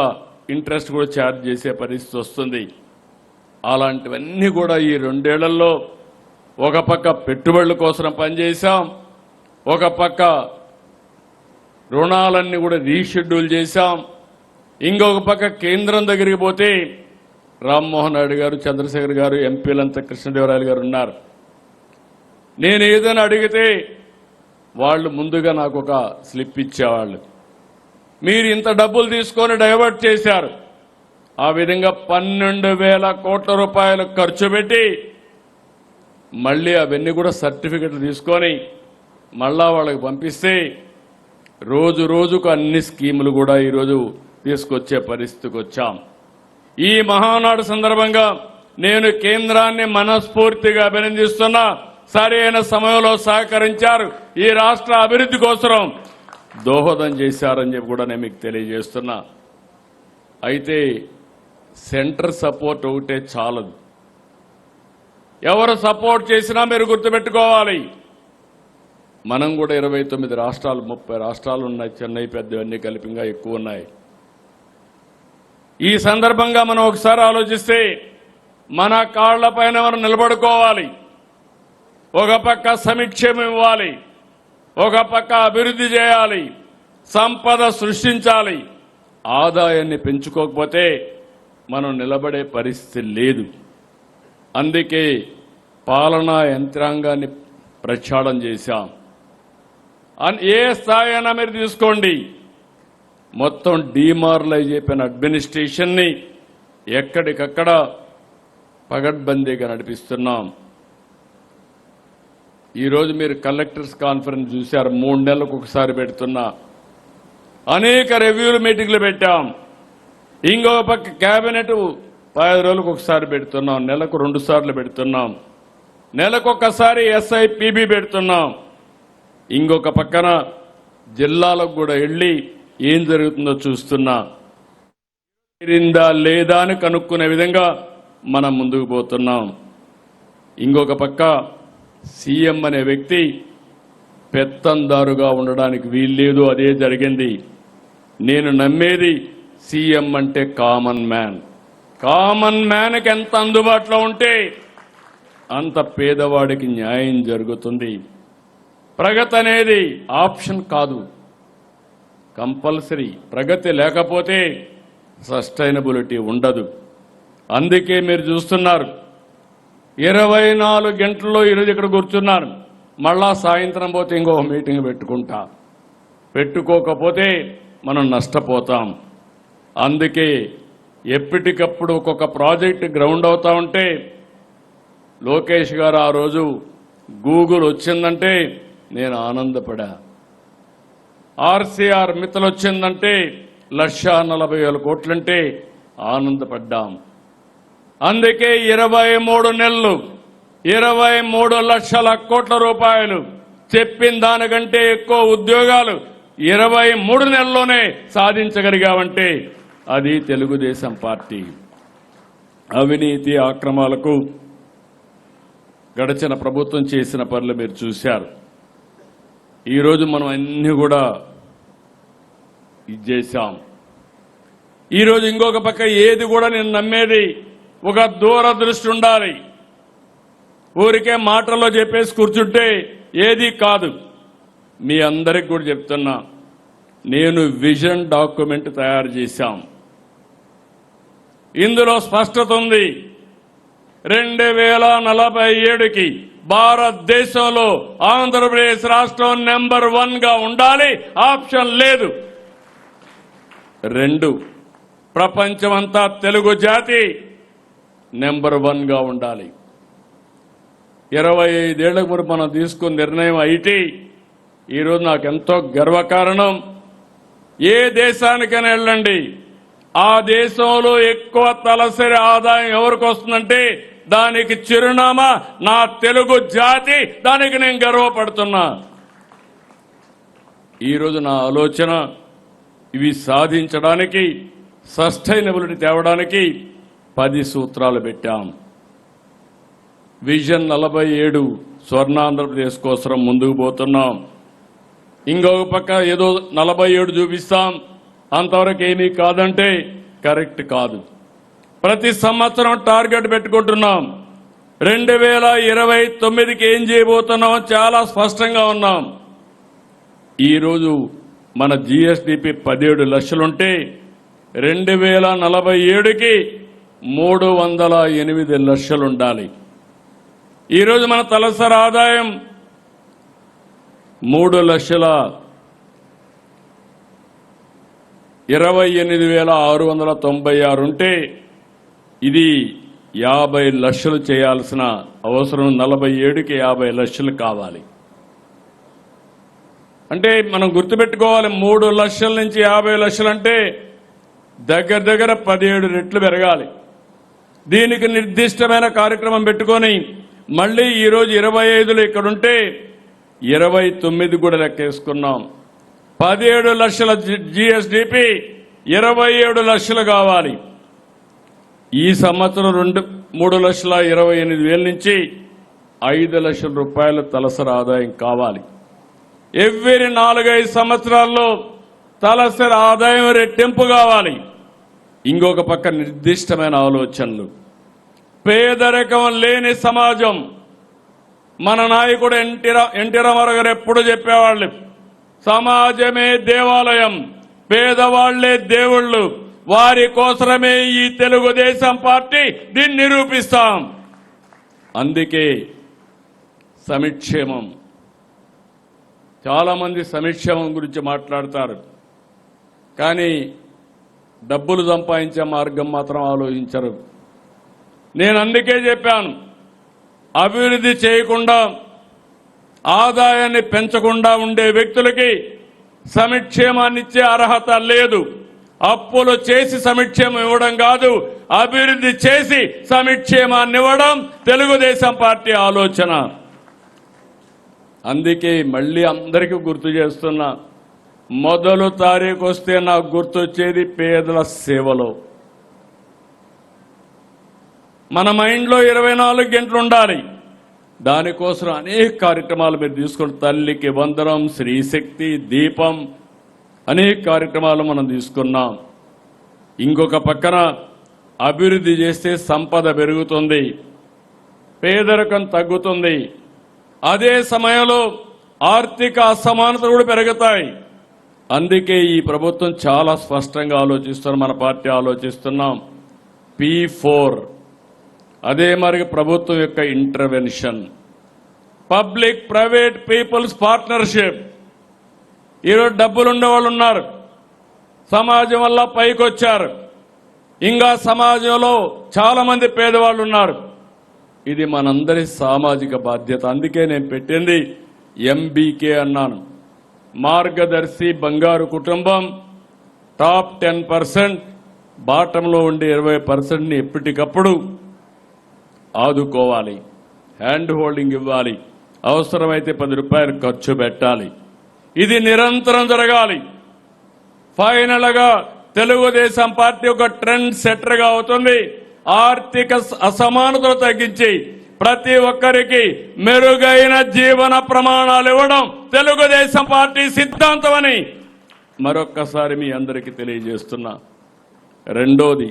ఇంట్రెస్ట్ కూడా ఛార్జ్ చేసే పరిస్థితి వస్తుంది. అలాంటివన్నీ కూడా ఈ 2 ఏళ్లలో ఒక పక్క పెట్టుబడుల కోసం పనిచేశాం, ఒక పక్క రుణాలన్నీ కూడా రీషెడ్యూల్ చేశాం, ఇంకొక పక్క కేంద్రం దగ్గరికి పోతే రామ్మోహన్ నాయుడు గారు, చంద్రశేఖర్ గారు, ఎంపీలంతా, కృష్ణదేవరాయలు గారు ఉన్నారు. నేను ఏదైనా అడిగితే వాళ్ళు ముందుగా నాకు ఒక స్లిప్ ఇచ్చేవాళ్ళు. మీరు ఇంత డబ్బులు తీసుకొని డైవర్ట్ చేశారు, ఆ విధంగా 12,000 కోట్ల రూపాయలు ఖర్చు పెట్టి మళ్ళీ అవన్నీ కూడా సర్టిఫికెట్లు తీసుకొని మళ్ళా వాళ్ళకి పంపిస్తే రోజు రోజుకు అన్ని స్కీములు కూడా ఈరోజు తీసుకొచ్చే పరిస్థితికి వచ్చాం. ఈ మహానాడు సందర్భంగా నేను కేంద్రాన్ని మనస్ఫూర్తిగా అభినందిస్తున్నా. సరైన సమయంలో సహకరించారు, ఈ రాష్ట్ర అభివృద్ధి కోసం దోహదం చేశారని చెప్పి కూడా నేను మీకు తెలియజేస్తున్నా. అయితే సెంటర్ సపోర్ట్ ఒకటే చాలదు, ఎవరు సపోర్ట్ చేసినా మీరు గుర్తుపెట్టుకోవాలి, మనం కూడా 29 రాష్ట్రాలు, 30 రాష్ట్రాలు ఉన్నాయి, చెన్నై పెద్దవన్నీ కలిపిగా ఎక్కువ ఉన్నాయి. ఈ సందర్భంగా మనం ఒకసారి ఆలోచిస్తే మన కాళ్లపైన మనం నిలబడుకోవాలి. ఒక పక్క సంక్షేమం ఇవ్వాలి, ఒక పక్క అభివృద్ధి చేయాలి, సంపద సృష్టించాలి. ఆదాయాన్ని పెంచుకోకపోతే మనం నిలబడే పరిస్థితి లేదు. అందుకే పాలనా యంత్రాంగాన్ని ప్రక్షాళన చేశాం. ఏ స్థాయి అయినా మీరు తీసుకోండి, మొత్తం డీమారలైజ్ అయిపోయిన అడ్మినిస్ట్రేషన్ని ఎక్కడికక్కడ పగడ్బందీగా నడిపిస్తున్నాం. ఈరోజు మీరు కలెక్టర్స్ కాన్ఫరెన్స్ చూశారు, 3 నెలలకు ఒకసారి పెడుతున్నా. అనేక రివ్యూలు మీటింగ్లు పెట్టాం. ఇంకొక పక్క కేబినెట్ 10 రోజులకు ఒకసారి పెడుతున్నాం, నెలకు 2 సార్లు పెడుతున్నాం, నెలకొకసారి SIPB పెడుతున్నాం. ఇంకొక పక్కన జిల్లాలకు కూడా వెళ్ళి ఏం జరుగుతుందో చూస్తున్నా. తీరిందా లేదా అని కనుక్కునే విధంగా మనం ముందుకు పోతున్నాం. ఇంకొక పక్క సీఎం అనే వ్యక్తి పెత్తందారుగా ఉండడానికి వీల్లేదు, అదే జరిగింది. నేను నమ్మేది సీఎం అంటే కామన్ మ్యాన్. కామన్ మ్యాన్కి ఎంత అందుబాటులో ఉంటే అంత పేదవాడికి న్యాయం జరుగుతుంది. ప్రగతి అనేది ఆప్షన్ కాదు, కంపల్సరీ. ప్రగతి లేకపోతే సస్టైనబిలిటీ ఉండదు. అందుకే మీరు చూస్తున్నారు 24 గంటల్లో ఈరోజు ఇక్కడ కూర్చున్నారు, మళ్ళా సాయంత్రం పోతే ఇంకొక మీటింగ్ పెట్టుకుంటా. పెట్టుకోకపోతే మనం నష్టపోతాం. అందుకే ఎప్పటికప్పుడు ఒక్కొక్క ప్రాజెక్ట్ గ్రౌండ్ అవుతా ఉంటే, లోకేష్ గారు ఆ రోజు గూగుల్ వచ్చిందంటే నేను ఆనందపడా. RCR మిత్తలు వచ్చిందంటే 1,40,000 కోట్లంటే ఆనందపడ్డాం. అందుకే 23 నెలలు 23 లక్షల కోట్ల రూపాయలు, చెప్పిన దానికంటే ఎక్కువ ఉద్యోగాలు 23 నెలల్లోనే సాధించగలిగామంటే అది తెలుగుదేశం పార్టీ. అవినీతి అక్రమాలకు గడిచిన ప్రభుత్వం చేసిన పనులు మీరు చూశారు. ఈరోజు మనం అన్ని కూడా ఇది చేశాం. ఈరోజు ఇంకొక పక్క ఏది కూడా నేను నమ్మేది ఒక దూరదృష్టి ఉండాలి. ఊరికే మాటల్లో చెప్పేసి కూర్చుంటే ఏది కాదు. మీ అందరికి కూడా చెప్తున్నా, నేను విజన్ డాక్యుమెంట్ తయారు చేశాం. ఇందులో స్పష్టత ఉంది. 2047కి భారతదేశంలో ఆంధ్రప్రదేశ్ రాష్ట్రం నెంబర్ 1 గా ఉండాలి, ఆప్షన్ లేదు. 2, ప్రపంచమంతా తెలుగు జాతి నెంబర్ 1 గా ఉండాలి. 25 ఏళ్లకు ముందు మనం తీసుకున్న నిర్ణయం ఐటీ ఈరోజు నాకు ఎంతో గర్వకారణం. ఏ దేశానికైనా వెళ్ళండి, ఆ దేశంలో ఎక్కువ తలసరి ఆదాయం ఎవరికి వస్తుందంటే దానికి చిరునామా నా తెలుగు జాతి. దానికి నేను గర్వపడుతున్నా. ఈరోజు నా ఆలోచన ఇవి సాధించడానికి, సస్టైనబిలిటీ తేవడానికి 10 సూత్రాలు పెట్టాం. విజన్ 47 స్వర్ణాంధ్రప్రదేశ్ కోసం ముందుకు పోతున్నాం. ఇంకొక పక్క ఏదో 47 చూపిస్తాం, అంతవరకు ఏమీ కాదంటే కరెక్ట్ కాదు. ప్రతి సంవత్సరం టార్గెట్ పెట్టుకుంటున్నాం. 2029కి ఏం చేయబోతున్నాం చాలా స్పష్టంగా ఉన్నాం. ఈరోజు మన GSDP 17 లక్షలుంటే 2047కి 308 లక్షలు ఉండాలి. ఈరోజు మన తలసరి ఆదాయం 3,28,696 ఉంటే ఇది 50 లక్షలు చేయాల్సిన అవసరం. 47కి 50 లక్షలు కావాలి. అంటే మనం గుర్తుపెట్టుకోవాలి, 3 లక్షల నుంచి 50 లక్షలు అంటే దగ్గర దగ్గర 17 రెట్లు పెరగాలి. దీనికి నిర్దిష్టమైన కార్యక్రమం పెట్టుకొని మళ్ళీ ఈరోజు 25లో ఇక్కడుంటే 29 కూడా లెక్కేసుకున్నాం. 17 లక్షల GSDP 27 లక్షలు కావాలి. ఈ సంవత్సరం 3,28,000 నుంచి 5 లక్షల రూపాయల తలసరి ఆదాయం కావాలి. ఎవ్రీ 4-5 సంవత్సరాల్లో తలసరి ఆదాయం రెట్టింపు కావాలి. ఇంకొక పక్క నిర్దిష్టమైన ఆలోచనలు. పేదరికం లేని సమాజం. మన నాయకుడు ఎన్టీ రామారావు గారు ఎప్పుడు చెప్పేవాళ్ళు, సమాజమే దేవాలయం, పేదవాళ్లే దేవుళ్ళు. వారి కోసమే ఈ తెలుగుదేశం పార్టీ దీన్ని నిరూపిస్తాం. అందుకే సంక్షేమం, చాలామంది సంక్షేమం గురించి మాట్లాడతారు, కానీ డబ్బులు సంపాదించే మార్గం మాత్రం ఆలోచించరు. నేను అందుకే చెప్పాను, అభివృద్ధి చేయకుండా ఆదాయాన్ని పెంచకుండా ఉండే వ్యక్తులకి సంక్షేమాన్ని ఇచ్చే అర్హత లేదు. అప్పులు చేసి సంక్షేమం ఇవ్వడం కాదు, అభివృద్ధి చేసి సంక్షేమాన్ని ఇవ్వడం తెలుగుదేశం పార్టీ ఆలోచన. అందుకే మళ్ళీ అందరికీ గుర్తు చేస్తున్నా, మొదలు తారీఖు వస్తే నాకు గుర్తొచ్చేది పేదల సేవలో. మన మైండ్లో 24 గంటలు ఉండాలి. దానికోసం అనేక కార్యక్రమాలు మీరు తీసుకుని, తల్లికి వందనం, శ్రీశక్తి, దీపం, అనేక కార్యక్రమాలు మనం తీసుకున్నాం. ఇంకొక పక్కన అభివృద్ధి చేస్తే సంపద పెరుగుతుంది, పేదరికం తగ్గుతుంది. అదే సమయంలో ఆర్థిక అసమానతలు కూడా పెరుగుతాయి. అందుకే ఈ ప్రభుత్వం చాలా స్పష్టంగా ఆలోచిస్తున్నాం, మన పార్టీ ఆలోచిస్తున్నాం. P4 అదే మరి ప్రభుత్వం యొక్క intervention, public private people's partnership. ఈరోజు డబ్బులుండే వాళ్ళు ఉన్నారు, సమాజం వల్ల పైకి వచ్చారు. ఇంకా సమాజంలో చాలా మంది పేదవాళ్ళు ఉన్నారు. ఇది మనందరి సామాజిక బాధ్యత. అందుకే నేను పెట్టింది MBK అన్నాను, మార్గదర్శి బంగారు కుటుంబం. టాప్ 10%, బాటంలో ఉండే 20%ని ఎప్పటికప్పుడు ఆదుకోవాలి, హ్యాండ్ హోల్డింగ్ ఇవ్వాలి, అవసరమైతే 10 రూపాయలు ఖర్చు పెట్టాలి. ఇది నిరంతరం జరగాలి. ఫైనల్ గా తెలుగుదేశం పార్టీ ఒక ట్రెండ్ సెట్టర్గా అవుతుంది. ఆర్థిక అసమానతలు తగ్గించి ప్రతి ఒక్కరికి మెరుగైన జీవన ప్రమాణాలు ఇవ్వడం తెలుగుదేశం పార్టీ సిద్ధాంతమని మరొక్కసారి మీ అందరికీ తెలియజేస్తున్నా. రెండోది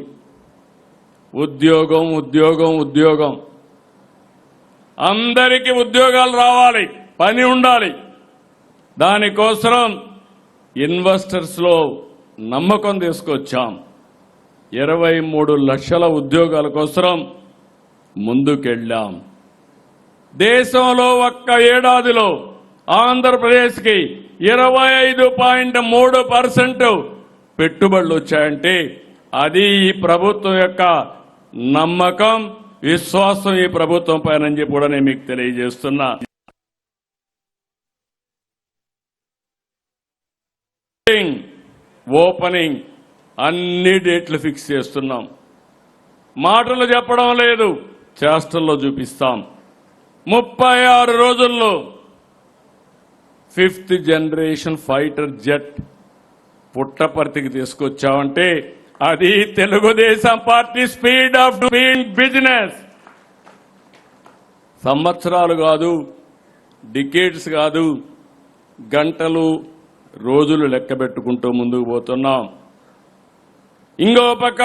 ఉద్యోగం, ఉద్యోగం, ఉద్యోగం. అందరికీ ఉద్యోగాలు రావాలి, పని ఉండాలి. దానికోసం ఇన్వెస్టర్స్ లో నమ్మకం తీసుకొచ్చాం. 23 లక్షల ఉద్యోగాల కోసం ముందుకెళ్ళాం. దేశంలో ఒక్క ఏడాదిలో ఆంధ్రప్రదేశ్కి 25.3% పెట్టుబడులు వచ్చాయంటే అది ఈ ప్రభుత్వం యొక్క నమ్మకం, విశ్వాసం ఈ ప్రభుత్వం పైన చెప్పి కూడా నేను మీకు తెలియజేస్తున్నా. ఓపెనింగ్ అన్ని డేట్లు ఫిక్స్ చేస్తున్నాం. మాటలు చెప్పడం లేదు, చేష్టల్లో చూపిస్తాం. 36 రోజుల్లో 5th జనరేషన్ ఫైటర్ జెట్ పుట్టపర్తికి తీసుకొచ్చామంటే అది Telugu Desam party speed of doing business. సంవత్సరాలు కాదు, డికేడ్స్ కాదు, గంటలు, రోజులు లెక్క పెట్టుకుంటూ ముందుకు పోతున్నాం. ఇంకో పక్క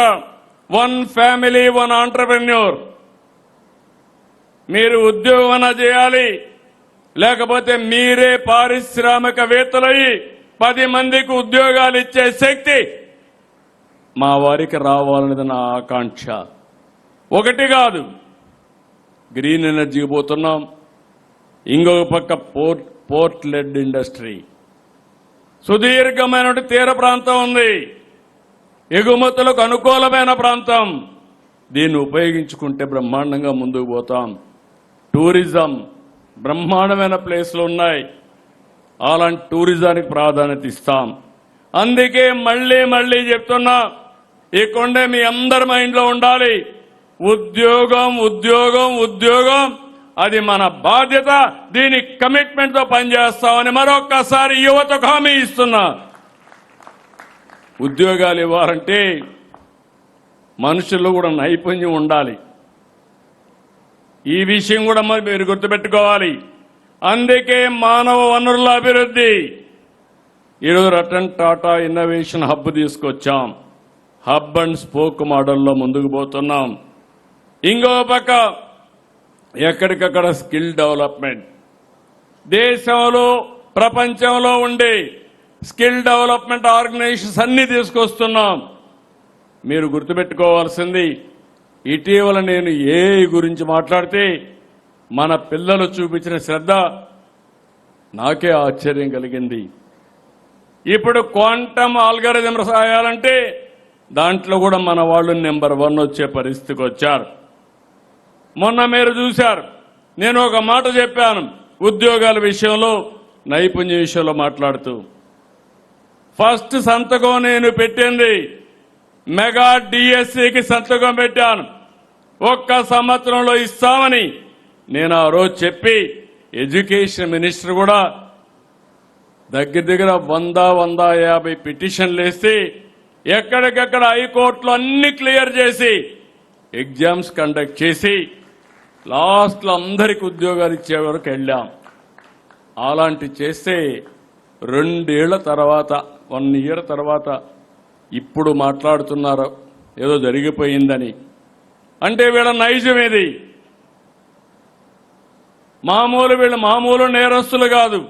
1 ఫ్యామిలీ 1 ఆంటర్ప్రెన్యూర్. మీరు ఉద్యోగం చేయాలి, లేకపోతే మీరే పారిశ్రామికవేత్తలయ్యి 10 మందికి ఉద్యోగాలు ఇచ్చే శక్తి మా వారికి రావాలనేది నా ఆకాంక్ష. ఒకటి కాదు, గ్రీన్ ఎనర్జీకి పోతున్నాం. ఇంకొక పక్క పోర్ట్ లెడ్ ఇండస్ట్రీ. సుదీర్ఘమైన తీర ప్రాంతం ఉంది, ఎగుమతులకు అనుకూలమైన ప్రాంతం. దీన్ని ఉపయోగించుకుంటే బ్రహ్మాండంగా ముందుకు పోతాం. టూరిజం బ్రహ్మాండమైన ప్లేస్లు ఉన్నాయి, అలాంటి టూరిజానికి ప్రాధాన్యత ఇస్తాం. అందుకే మళ్లీ చెప్తున్నా, ఈ కొండే మీ అందరి మైండ్లో ఉండాలి. ఉద్యోగం, ఉద్యోగం, ఉద్యోగం, అది మన బాధ్యత. దీని కమిట్మెంట్ తో పనిచేస్తామని మరొక్కసారి యువతకు హామీ ఇస్తున్నా. ఉద్యోగాలు ఇవ్వాలంటే మనుషుల్లో కూడా నైపుణ్యం ఉండాలి. ఈ విషయం కూడా మీరు గుర్తుపెట్టుకోవాలి. అందుకే మానవ వనరుల అభివృద్ధి. ఈరోజు రతన్ టాటా ఇన్నోవేషన్ హబ్ తీసుకొచ్చాం. హబ్ అండ్ స్పోక్ మోడల్లో ముందుకు పోతున్నాం. ఇంకో పక్క ఎక్కడికక్కడ స్కిల్ డెవలప్మెంట్. దేశంలో ప్రపంచంలో ఉండే స్కిల్ డెవలప్మెంట్ ఆర్గనైజేషన్స్ అన్ని తీసుకొస్తున్నాం. మీరు గుర్తుపెట్టుకోవాల్సింది, ఇటీవల నేను ఏఐ గురించి మాట్లాడితే మన పిల్లలు చూపించిన శ్రద్ధ నాకే ఆశ్చర్యం కలిగింది. ఇప్పుడు క్వాంటమ్ ఆల్గారిథం రాయాలంటే దాంట్లో కూడా మన వాళ్ళు నెంబర్ 1 వచ్చే పరిస్థితికి వచ్చారు. మొన్న మీరు చూశారు, నేను ఒక మాట చెప్పాను ఉద్యోగాల విషయంలో, నైపుణ్య విషయంలో మాట్లాడుతూ. ఫస్ట్ సంతకం నేను పెట్టింది మెగా డిఎస్సికి సంతకం పెట్టాను. 1 సంవత్సరంలో ఇస్తామని నేను ఆ రోజు చెప్పి ఎడ్యుకేషన్ మినిస్టర్ కూడా దగ్గర 100-150 పిటిషన్లు వేసి ఎక్కడికెక్కడ హైకోర్టులో అన్ని క్లియర్ చేసి ఎగ్జామ్స్ కండక్ట్ చేసి లాస్ట్లో అందరికి ఉద్యోగాలు ఇచ్చే వరకు వెళ్ళాం. అలాంటి చేస్తే 2 ఏళ్ల తర్వాత 1 ఇయర్ తర్వాత ఇప్పుడు మాట్లాడుతున్నారు ఏదో జరిగిపోయిందని. అంటే వీళ్ళ నైజం ఇది. వీళ్ళు మామూలు నేరస్తులు కాదు,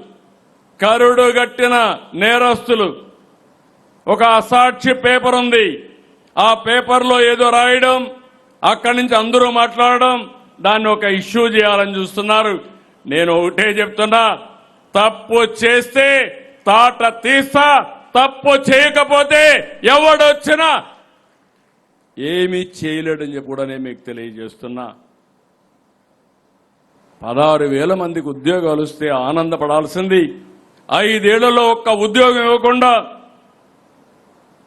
కరుడు గట్టిన నేరస్తులు. ఒక అసాక్షి పేపర్ ఉంది, ఆ పేపర్లో ఏదో రాయడం, అక్కడి నుంచి అందరూ మాట్లాడడం, దాన్ని ఒక ఇష్యూ చేయాలని చూస్తున్నారు. నేను ఒకటే చెప్తున్నా, తప్పు చేస్తే తాట తీస్తా, తప్పు చేయకపోతే ఎవడొచ్చినా ఏమీ చేయలేడని చెప్పి కూడా నేను మీకు తెలియజేస్తున్నా. 16,000 మందికి ఉద్యోగాలు వస్తే ఆనందపడాల్సింది 5 ఏళ్లలో ఒక్క ఉద్యోగం ఇవ్వకుండా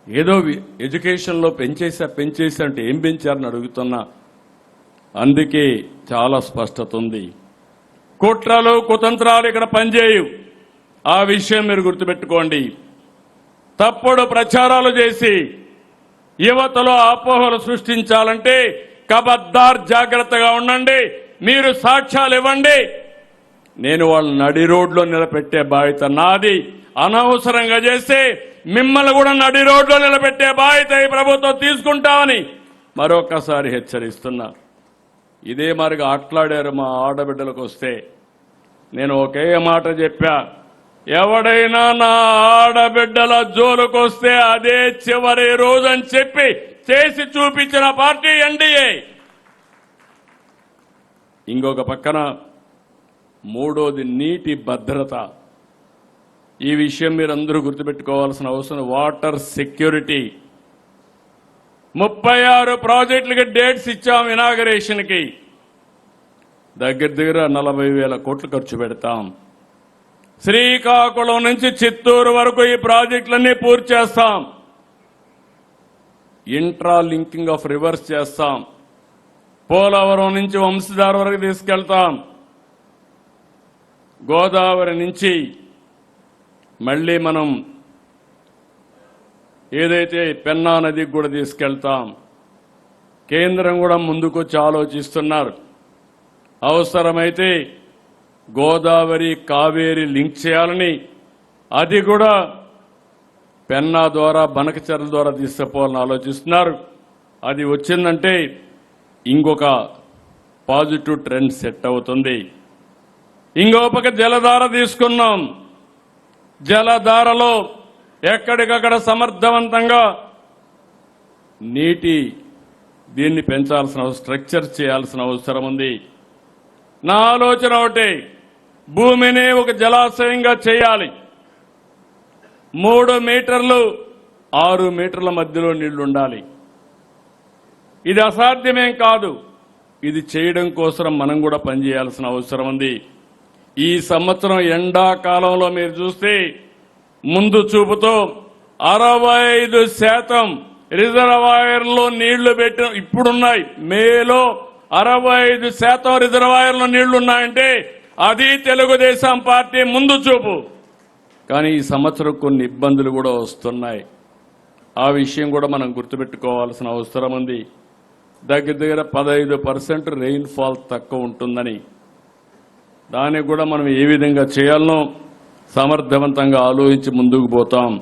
ఏదో ఎడ్యుకేషన్లో పెంచేసా అంటే ఏం పెంచారని అడుగుతున్నా. అందుకే చాలా స్పష్టత ఉంది. కుట్రలు కుతంత్రాలు ఇక్కడ పనిచేయవు. ఆ విషయం మీరు గుర్తుపెట్టుకోండి. తప్పుడు ప్రచారాలు చేసి యువతలో అపోహలు సృష్టించాలంటే కబద్దార్ జాగ్రత్తగా ఉండండి. మీరు సాక్ష్యాలు ఇవ్వండి, నేను వాళ్ళ నడి రోడ్లో నిలబెట్టే బాధ్యత నాది. అనవసరంగా చేస్తే మిమ్మల్ని కూడా నడి రోడ్లో నిలబెట్టే బాధ్యత ఈ ప్రభుత్వం తీసుకుంటామని మరొకసారి హెచ్చరిస్తున్నా. ఇదే మరిగా ఆట్లాడారు మా ఆడబిడ్డలకు వస్తే. నేను ఒకే మాట చెప్పా, ఎవడైనా నా ఆడబిడ్డల జోలుకొస్తే అదే చివరి రోజని చెప్పి చేసి చూపించిన పార్టీ ఎన్డీఏ. ఇంకొక పక్కన మూడోది నీటి భద్రత. ఈ విషయం మీరందరూ గుర్తుపెట్టుకోవాల్సిన అవసరం. Water security. 36 ప్రాజెక్టులకి డేట్స్ ఇచ్చాం ఇనాగరేషన్కి. దగ్గర 40,000 కోట్లు ఖర్చు పెడతాం. శ్రీకాకుళం నుంచి చిత్తూరు వరకు ఈ ప్రాజెక్టులన్నీ పూర్తి చేస్తాం. ఇంట్రా లింకింగ్ ఆఫ్ రివర్స్ చేస్తాం. పోలవరం నుంచి వంశధార వరకు తీసుకెళ్తాం. గోదావరి నుంచి మళ్లీ మనం ఏదైతే పెన్నా నదికి కూడా తీసుకెళ్తాం. కేంద్రం కూడా ముందుకొచ్చి ఆలోచిస్తున్నారు. అవసరమైతే గోదావరి కావేరి లింక్ చేయాలని, అది కూడా పెన్నా ద్వారా బనకచెర్ల ద్వారా తీసుకుపోవాలని ఆలోచిస్తున్నారు. అది వచ్చిందంటే ఇంకొక పాజిటివ్ ట్రెండ్ సెట్ అవుతుంది. ఇంకో పక్క జలధార తీసుకున్నాం. జలధారలో ఎక్కడికక్కడ సమర్థవంతంగా దీన్ని పెంచాల్సిన స్ట్రక్చర్ చేయాల్సిన అవసరం ఉంది. నా ఆలోచన ఒకటే, భూమిని ఒక జలాశయంగా చేయాలి. 3 మీటర్లు 6 మీటర్ల మధ్యలో నీళ్లు ఉండాలి. ఇది అసాధ్యమేం కాదు. ఇది చేయడం కోసం మనం కూడా పనిచేయాల్సిన అవసరం ఉంది. ఈ సంవత్సరం ఎండాకాలంలో మీరు చూస్తే ముందు చూపుతో 65% రిజర్వాయర్లో నీళ్లు పెట్టిన ఇప్పుడున్నాయి. మేలో 65% రిజర్వాయర్లో నీళ్లున్నాయంటే అది తెలుగుదేశం పార్టీ ముందు చూపు. కానీ ఈ సంవత్సరం కొన్ని ఇబ్బందులు కూడా వస్తున్నాయి. ఆ విషయం కూడా మనం గుర్తుపెట్టుకోవాల్సిన అవసరం ఉంది. దగ్గర 15% రెయిన్ఫాల్ తక్కువ ఉంటుందని, దానికి కూడా మనం ఏ విధంగా చేయాలనో సమర్థవంతంగా ఆలోచించి ముందుకు పోతున్నాం.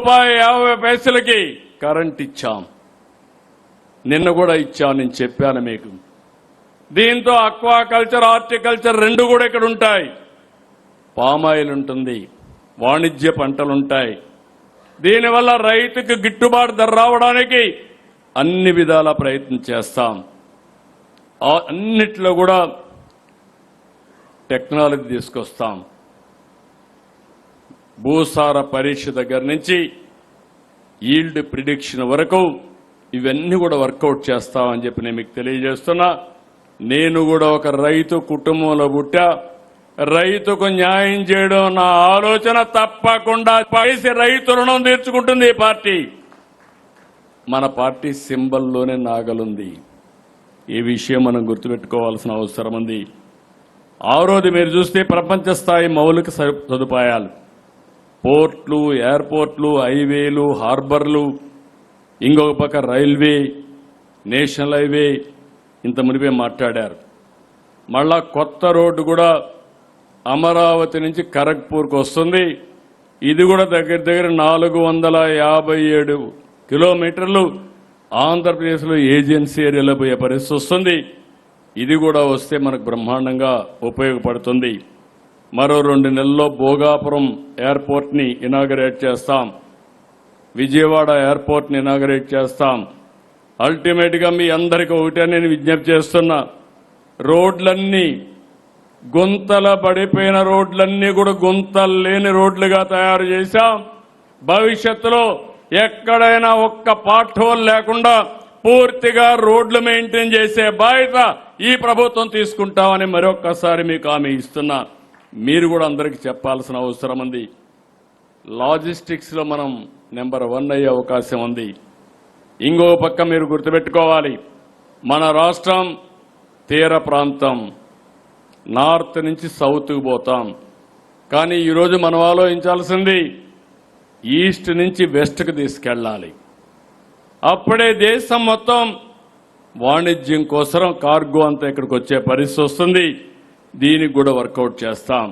₹50 కరెంట్ ఇచ్చాం. నిన్న కూడా ఇచ్చాం, నేను చెప్పాను మీకు. దీంతో అక్వాకల్చర్, హార్టికల్చర్ 2 కూడా ఇక్కడ ఉంటాయి. పామాయిల్ ఉంటుంది, వాణిజ్య పంటలుంటాయి. దీనివల్ల రైతుకు గిట్టుబాటు ధర రావడానికి అన్ని విధాల ప్రయత్నం చేస్తాం. అన్నిట్లో కూడా టెక్నాలజీ తీసుకొస్తాం. భూసార పరీక్ష దగ్గర నుంచి ఈల్డ్ ప్రిడిక్షన్ వరకు ఇవన్నీ కూడా వర్కౌట్ చేస్తామని చెప్పి నేను మీకు తెలియజేస్తున్నా. నేను కూడా ఒక రైతు కుటుంబంలో పుట్టా. రైతుకు న్యాయం చేయడం నా ఆలోచన. తప్పకుండా పైసి రైతు రుణం తీర్చుకుంటుంది ఈ పార్టీ. మన పార్టీ సింబల్లోనే నాగలుంది. ఈ విషయం మనం గుర్తుపెట్టుకోవాల్సిన అవసరం ఉంది. ఆ రోజు మీరు చూస్తే ప్రపంచ స్థాయి మౌలిక సదుపాయాలు, పోర్ట్లు, ఎయిర్పోర్ట్లు, హైవేలు, హార్బర్లు, ఇంకొక పక్క రైల్వే, నేషనల్ హైవే, ఇంత మునిపే మాట్లాడారు. మళ్ళా కొత్త రోడ్డు కూడా అమరావతి నుంచి ఖరగ్పూర్కు వస్తుంది. ఇది కూడా దగ్గర దగ్గర 457 కిలోమీటర్లు ఆంధ్రప్రదేశ్లో ఏజెన్సీ ఏరియాలో పోయే పరిస్థితి వస్తుంది. ఇది కూడా వస్తే మనకు బ్రహ్మాండంగా ఉపయోగపడుతుంది. మరో 2 నెలల్లో భోగాపురం ఎయిర్పోర్ట్ని ఇనాగరేట్ చేస్తాం. విజయవాడ ఎయిర్పోర్ట్ని ఇనాగరేట్ చేస్తాం. అల్టిమేట్గా మీ అందరికీ ఒకటే నేను విజ్ఞప్తి చేస్తున్నా. రోడ్లన్నీ గుంతల పడిపోయిన రోడ్లన్నీ కూడా గుంతలు లేని రోడ్లుగా తయారు చేశాం. భవిష్యత్తులో ఎక్కడైనా ఒక్క పార్ట్ హోల్ లేకుండా పూర్తిగా రోడ్లు మెయింటైన్ చేసే బాధ్యత ఈ ప్రభుత్వం తీసుకుంటామని మరొక్కసారి మీకు హామీ ఇస్తున్నా. మీరు కూడా అందరికీ చెప్పాల్సిన అవసరం ఉంది. లాజిస్టిక్స్ లో మనం నెంబర్ 1 అయ్యే అవకాశం ఉంది. ఇంకో పక్క మీరు గుర్తుపెట్టుకోవాలి, మన రాష్ట్రం తీర ప్రాంతం, నార్త్ నుంచి సౌత్కు పోతాం. కానీ ఈరోజు మనం ఆలోచించాల్సింది ఈస్ట్ నుంచి వెస్ట్కు తీసుకెళ్లాలి. అప్పుడే దేశం మొత్తం వాణిజ్యం కోసం కార్గో అంతా ఇక్కడికి వచ్చే పరిస్థితి వస్తుంది. దీనికి కూడా వర్కౌట్ చేస్తాం.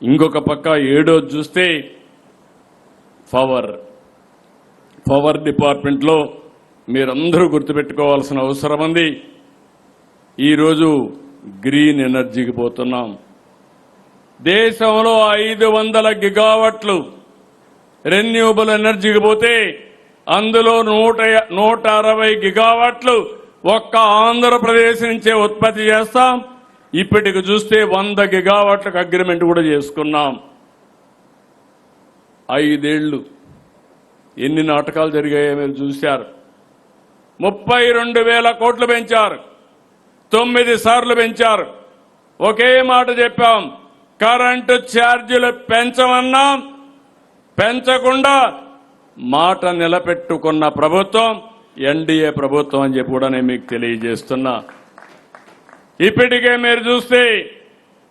ఇంకొక పక్క 7వ చూస్తే పవర్ డిపార్ట్మెంట్లో మీరందరూ గుర్తుపెట్టుకోవాల్సిన అవసరం ఉంది. ఈరోజు గ్రీన్ ఎనర్జీకి పోతున్నాం. దేశంలో 500 గిగావాట్లు రెన్యూబుల్ ఎనర్జీకి పోతే అందులో 160 గిగావాట్లు ఒక్క ఆంధ్రప్రదేశ్ నుంచే ఉత్పత్తి చేస్తాం. ఇప్పటికి చూస్తే 100 గిగావాట్లకు అగ్రిమెంట్ కూడా చేసుకున్నాం. 5 ఏళ్లు ఎన్ని నాటకాలు జరిగాయో మీరు చూశారు. 32,000 కోట్లు పెంచారు, 9 సార్లు పెంచారు. ఒకే మాట చెప్పాం, కరెంటు ఛార్జీలు పెంచమన్నాం, పెంచకుండా మాట నిలబెట్టుకున్న ప్రభుత్వం ఎన్డీఏ ప్రభుత్వం అని చెప్పి కూడా నేను మీకు తెలియజేస్తున్నా. ఇప్పటికే మీరు చూస్తే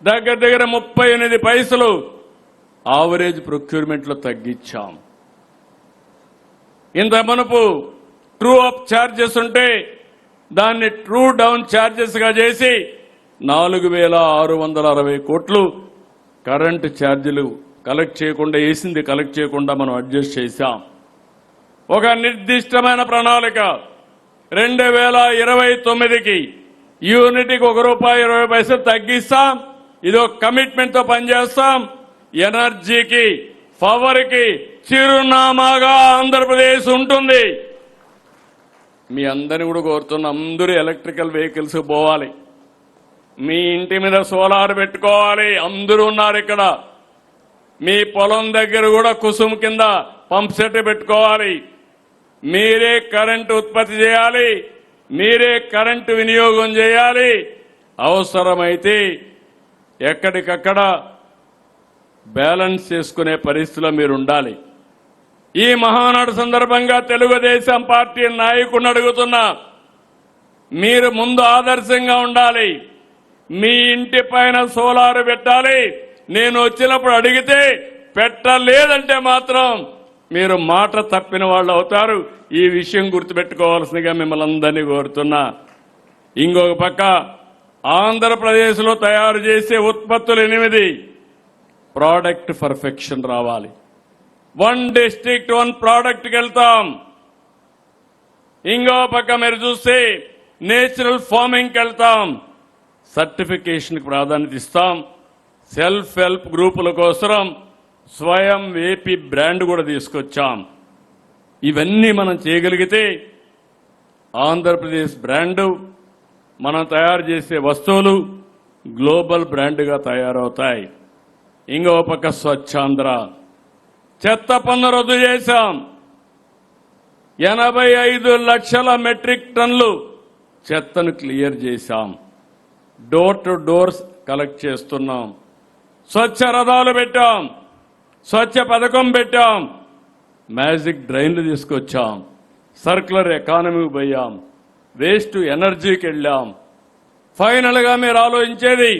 దగ్గర దగ్గర 38 పైసలు ఆవరేజ్ ప్రొక్యూర్మెంట్లో తగ్గించాం. ఇంత మునుపు ట్రూ అప్ ఛార్జెస్ ఉంటే దాన్ని ట్రూ డౌన్ ఛార్జెస్ గా చేసి 4,660 కోట్లు కరెంటు ఛార్జీలు కలెక్ట్ చేయకుండా, వేసింది కలెక్ట్ చేయకుండా మనం అడ్జస్ట్ చేశాం. ఒక నిర్దిష్టమైన ప్రణాళిక 2029కి యూనిట్కి ₹1.20 తగ్గిస్తాం. ఇదో కమిట్మెంట్ తో పనిచేస్తాం. ఎనర్జీకి, పవర్ కి చిరునామాగా ఆంధ్రప్రదేశ్ ఉంటుంది. మీ అందరిని కూడా కోరుతున్న, అందరూ ఎలక్ట్రికల్ వెహికల్స్ పోవాలి. మీ ఇంటి మీద సోలార్ పెట్టుకోవాలి. అందరూ ఉన్నారు ఇక్కడ. మీ పొలం దగ్గర కూడా కుసుమ్ కింద పంప్ సెట్ పెట్టుకోవాలి. మీరే కరెంటు ఉత్పత్తి చేయాలి, మీరే కరెంటు వినియోగం చేయాలి. అవసరమైతే ఎక్కడికక్కడ బ్యాలెన్స్ చేసుకునే పరిస్థితిలో మీరు ఉండాలి. ఈ మహానాడు సందర్భంగా తెలుగుదేశం పార్టీ నాయకుడిని అడుగుతున్నా, మీరు ముందు ఆదర్శంగా ఉండాలి. మీ ఇంటి పైన సోలార్ పెట్టాలి. నేను వచ్చినప్పుడు అడిగితే పెట్టలేదంటే మాత్రం మీరు మాట తప్పిన వాళ్ళు అవుతారు. ఈ విషయం గుర్తుపెట్టుకోవాల్సిందిగా మిమ్మల్ని అందరినీ కోరుతున్నా. ఇంకొక పక్క ఆంధ్రప్రదేశ్లో తయారు చేసే ఉత్పత్తులు 8 ప్రోడక్ట్ పర్ఫెక్షన్ రావాలి. 1 డిస్ట్రిక్ట్ 1 ప్రోడక్ట్కి వెళ్తాం. ఇంకో పక్క మీరు చూస్తే నేచురల్ ఫార్మింగ్కి వెళ్తాం. సర్టిఫికేషన్కి ప్రాధాన్యత ఇస్తాం. సెల్ఫ్ హెల్ప్ గ్రూపుల కోసం స్వయం ఏపీ బ్రాండ్ కూడా తీసుకొచ్చాం. ఇవన్నీ మనం చేయగలిగితే ఆంధ్రప్రదేశ్ బ్రాండ్, మనం తయారు చేసే వస్తువులు గ్లోబల్ బ్రాండ్గా తయారవుతాయి. ఇంకో పక్క స్వచ్ఛాంధ్ర, చెత్త పన్ను రద్దు చేశాం. 85 లక్షల మెట్రిక్ టన్నులు చెత్తను క్లియర్ చేశాం. డోర్ టు డోర్స్ కలెక్ట్ చేస్తున్నాం. స్వచ్ఛ రథాలు పెట్టాం, స్వచ్ఛ పథకం పెట్టాం, మ్యాజిక్ డ్రైన్లు తీసుకొచ్చాం, సర్క్యులర్ ఎకానమీకి పోయాం, వేస్ట్ ఎనర్జీకి వెళ్ళాం. ఫైనల్ గా మీరు ఆలోచించేది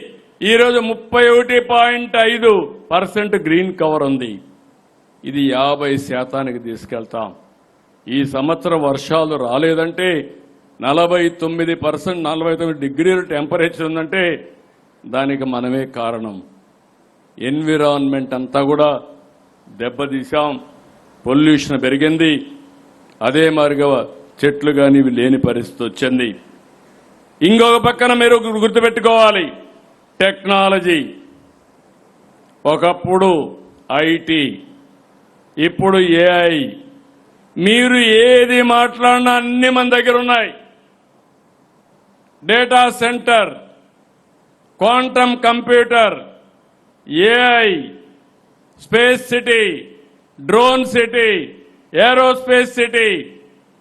ఈరోజు 31.5% గ్రీన్ కవర్ ఉంది. ఇది 50% తీసుకెళ్తాం. ఈ సంవత్సరం వర్షాలు రాలేదంటే 49%, 49 డిగ్రీల టెంపరేచర్ ఉందంటే దానికి మనమే కారణం. ఎన్విరాన్మెంట్ అంతా కూడా దెబ్బతీశాం, పొల్యూషన్ పెరిగింది. అదే మాదిరిగా చెట్లు కానీ ఇవి లేని పరిస్థితి వచ్చింది. ఇంకొక పక్కన మీరు గుర్తుపెట్టుకోవాలి, టెక్నాలజీ. ఒకప్పుడు ఐటీ, ఇప్పుడు ఏఐ. మీరు ఏది మాట్లాడినా అన్ని మన దగ్గర ఉన్నాయి. Data centre, quantum computer, AI, space city, drone city, aerospace city,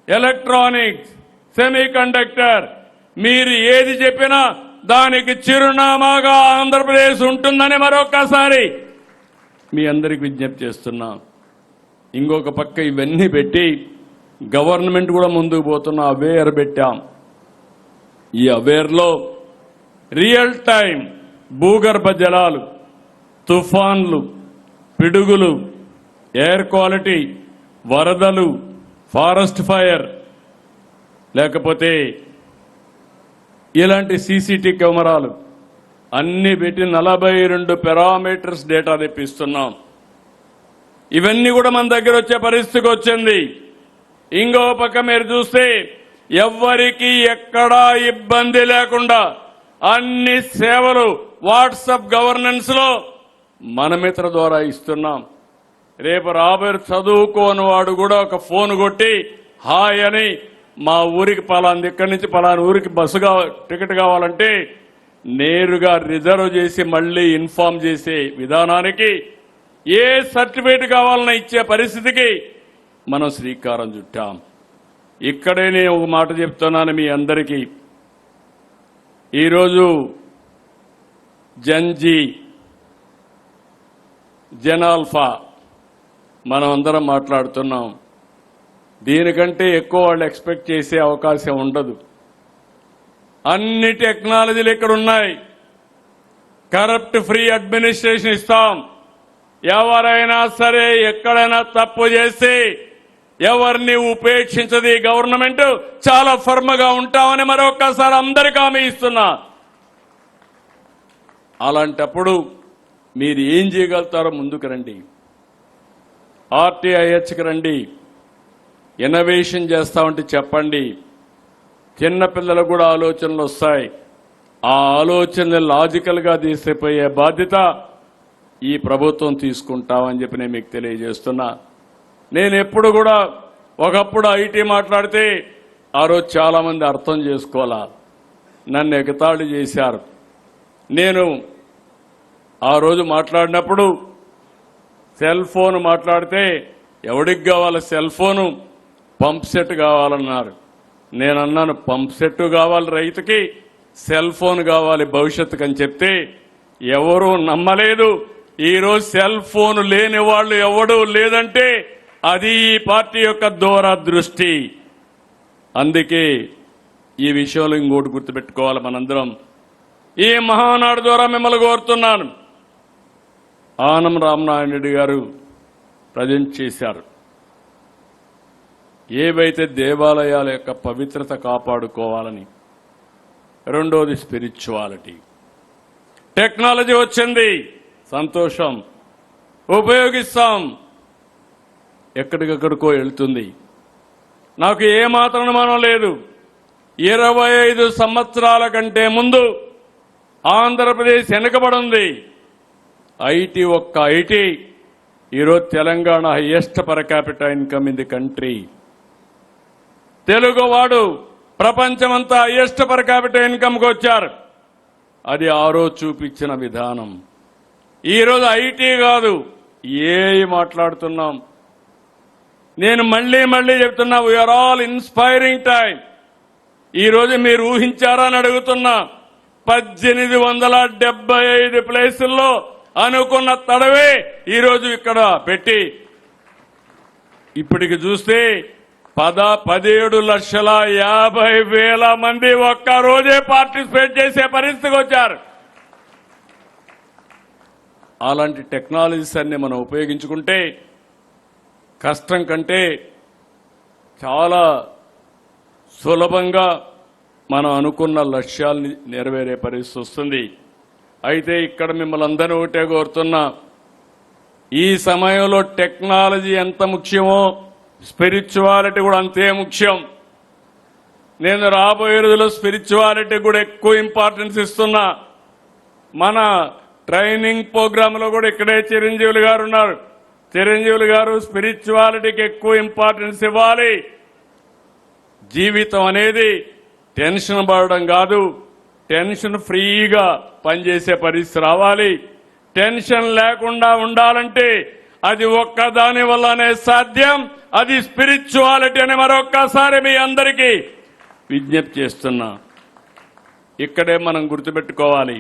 electronics, semi conductor. మీరు ఏది చెప్పినా దానికి చిరునామాగా ఆంధ్రప్రదేశ్ ఉంటుందని మరొక్కసారి మీ అందరికి విజ్ఞప్తి చేస్తున్నా. ఇంకొక పక్క ఇవన్నీ పెట్టి గవర్నమెంట్ కూడా ముందుకు పోతున్న అవేర్ పెట్టాం. ఈ అవేర్లో రియల్ టైం భూగర్భ జలాలు, తుఫాన్లు, పిడుగులు, ఎయిర్ క్వాలిటీ, వరదలు, ఫారెస్ట్ ఫైర్, లేకపోతే ఇలాంటి సీసీటీ కెమెరాలు అన్ని పెట్టి 42 పారామీటర్స్ డేటా తెప్పిస్తున్నాం. ఇవన్నీ కూడా మన దగ్గర వచ్చే పరిస్థితికి వచ్చింది. ఇంకో పక్క మీరు చూస్తే ఎవ్వరికీ ఎక్కడా ఇబ్బంది లేకుండా అన్ని సేవలు వాట్సాప్ గవర్నెన్స్ లో మన మిత్ర ద్వారా ఇస్తున్నాం. రేపు రాబోయే చదువుకోని వాడు కూడా ఒక ఫోన్ కొట్టి హాయ్ అని మా ఊరికి పలాంది, ఇక్కడి నుంచి పలాని ఊరికి బస్సుగా టికెట్ కావాలంటే నేరుగా రిజర్వ్ చేసి మళ్లీ ఇన్ఫార్మ్ చేసే విధానానికి, ఏ సర్టిఫికేట్ కావాలన్నా ఇచ్చే పరిస్థితికి మనం శ్రీకారం చుట్టాం. ఇక్కడే నేను ఒక మాట చెప్తున్నాను మీ అందరికీ. ఈరోజు జన్జీ, జనాల్ఫా మనం అందరం మాట్లాడుతున్నాం. దీనికంటే ఎక్కువ వాళ్ళు ఎక్స్పెక్ట్ చేసే అవకాశం ఉండదు. అన్ని టెక్నాలజీలు ఇక్కడ ఉన్నాయి. కరప్ట్ ఫ్రీ అడ్మినిస్ట్రేషన్ ఇస్తాం. ఎవరైనా సరే ఎక్కడైనా తప్పు చేసి ఎవరిని ఉపేక్షించది గవర్నమెంట్. చాలా ఫర్మ్గా ఉంటామని మరొక్కసారి అందరికీ హామీ ఇస్తున్నా. అలాంటప్పుడు మీరు ఏం చేయగలుగుతారో ముందుకు రండి. ఆర్టీఐహెచ్కి రండి, ఇన్నోవేషన్ చేస్తామంటే చెప్పండి. చిన్నపిల్లలకు కూడా ఆలోచనలు వస్తాయి. ఆ ఆలోచనలు లాజికల్గా తీసిపోయే బాధ్యత ఈ ప్రభుత్వం తీసుకుంటామని చెప్పి నేను మీకు తెలియజేస్తున్నా. నేను ఎప్పుడు కూడా ఒకప్పుడు ఐటీ మాట్లాడితే ఆ రోజు చాలా మంది అర్థం చేసుకోవాలా, నన్ను ఎగతాళి చేశారు. నేను ఆ రోజు మాట్లాడినప్పుడు సెల్ ఫోన్ మాట్లాడితే ఎవడికి కావాలి సెల్ ఫోను, పంప్ సెట్ కావాలన్నారు. నేను అన్నాను పంప్ సెట్ కావాలి రైతుకి, సెల్ ఫోన్ కావాలి భవిష్యత్తుకు అని చెప్తే ఎవరూ నమ్మలేదు. ఈరోజు సెల్ ఫోన్ లేని వాళ్ళు ఎవడూ లేదంటే అది ఈ పార్టీ యొక్క దూరదృష్టి. అందుకే ఈ విషయంలో ఇంకోటి గుర్తుపెట్టుకోవాలి మనందరం. ఈ మహానాడు ద్వారా మిమ్మల్ని కోరుతున్నాను. ఆనం రామనారాయణ రెడ్డి గారు ప్రజెంట్ చేశారు. ఏవైతే దేవాలయాల యొక్క పవిత్రత కాపాడుకోవాలని, రెండోది స్పిరిచువాలిటీ. టెక్నాలజీ వచ్చింది, సంతోషం, ఉపయోగిస్తాం, ఎక్కడికక్కడికో వెళ్తుంది. నాకు ఏమాత్రం అనుమానం లేదు. 25 సంవత్సరాల కంటే ముందు ఆంధ్రప్రదేశ్ వెనుకబడింది. ఐటీ, ఒక్క ఐటీ ఈరోజు Telangana highest per capital income in the country. తెలుగువాడు ప్రపంచమంతా హైయెస్ట్ పర్ క్యాపిటల్ ఇన్కమ్కి వచ్చారు. అది ఆ రోజు చూపించిన విధానం. ఈరోజు ఐటీ కాదు, ఏఐ మాట్లాడుతున్నాం. నేను మళ్ళీ చెప్తున్నా, వీఆర్ ఆల్ ఇన్స్పైరింగ్ టైం. ఈరోజు మీరు ఊహించారా అని అడుగుతున్నా. 1875 ప్లేసుల్లో అనుకున్న తడవే ఈరోజు ఇక్కడ పెట్టి ఇప్పటికి చూస్తే 17,50,000 మంది ఒక్క రోజే పార్టిసిపేట్ చేసే పరిస్థితికి వచ్చారు. అలాంటి టెక్నాలజీస్ అన్ని మనం ఉపయోగించుకుంటే కష్టం కంటే చాలా సులభంగా మనం అనుకున్న లక్ష్యాల్ని నెరవేరే పరిస్థితి వస్తుంది. అయితే ఇక్కడ మిమ్మల్ని అందరూ ఒకటే కోరుతున్నా, ఈ సమయంలో టెక్నాలజీ ఎంత ముఖ్యమో స్పిరిచువాలిటీ కూడా అంతే ముఖ్యం. నేను రాబోయే రోజుల్లో స్పిరిచువాలిటీ కూడా ఎక్కువ ఇంపార్టెన్స్ ఇస్తున్నా. మన ట్రైనింగ్ ప్రోగ్రాంలో కూడా ఇక్కడే చిరంజీవులు గారు ఉన్నారు. చిరంజీవులు గారు స్పిరిచువాలిటీకి ఎక్కువ ఇంపార్టెన్స్ ఇవ్వాలి. జీవితం అనేది టెన్షన్ పడడం కాదు, టెన్షన్ ఫ్రీగా పనిచేసే పరిస్థితి రావాలి. టెన్షన్ లేకుండా ఉండాలంటే అది ఒక్కదాని వల్లనే సాధ్యం. అది స్పిరిచువాలిటీ అని మరొక్కసారి మీ అందరికీ విజ్ఞప్తి చేస్తున్నా. ఇక్కడే మనం గుర్తుపెట్టుకోవాలి.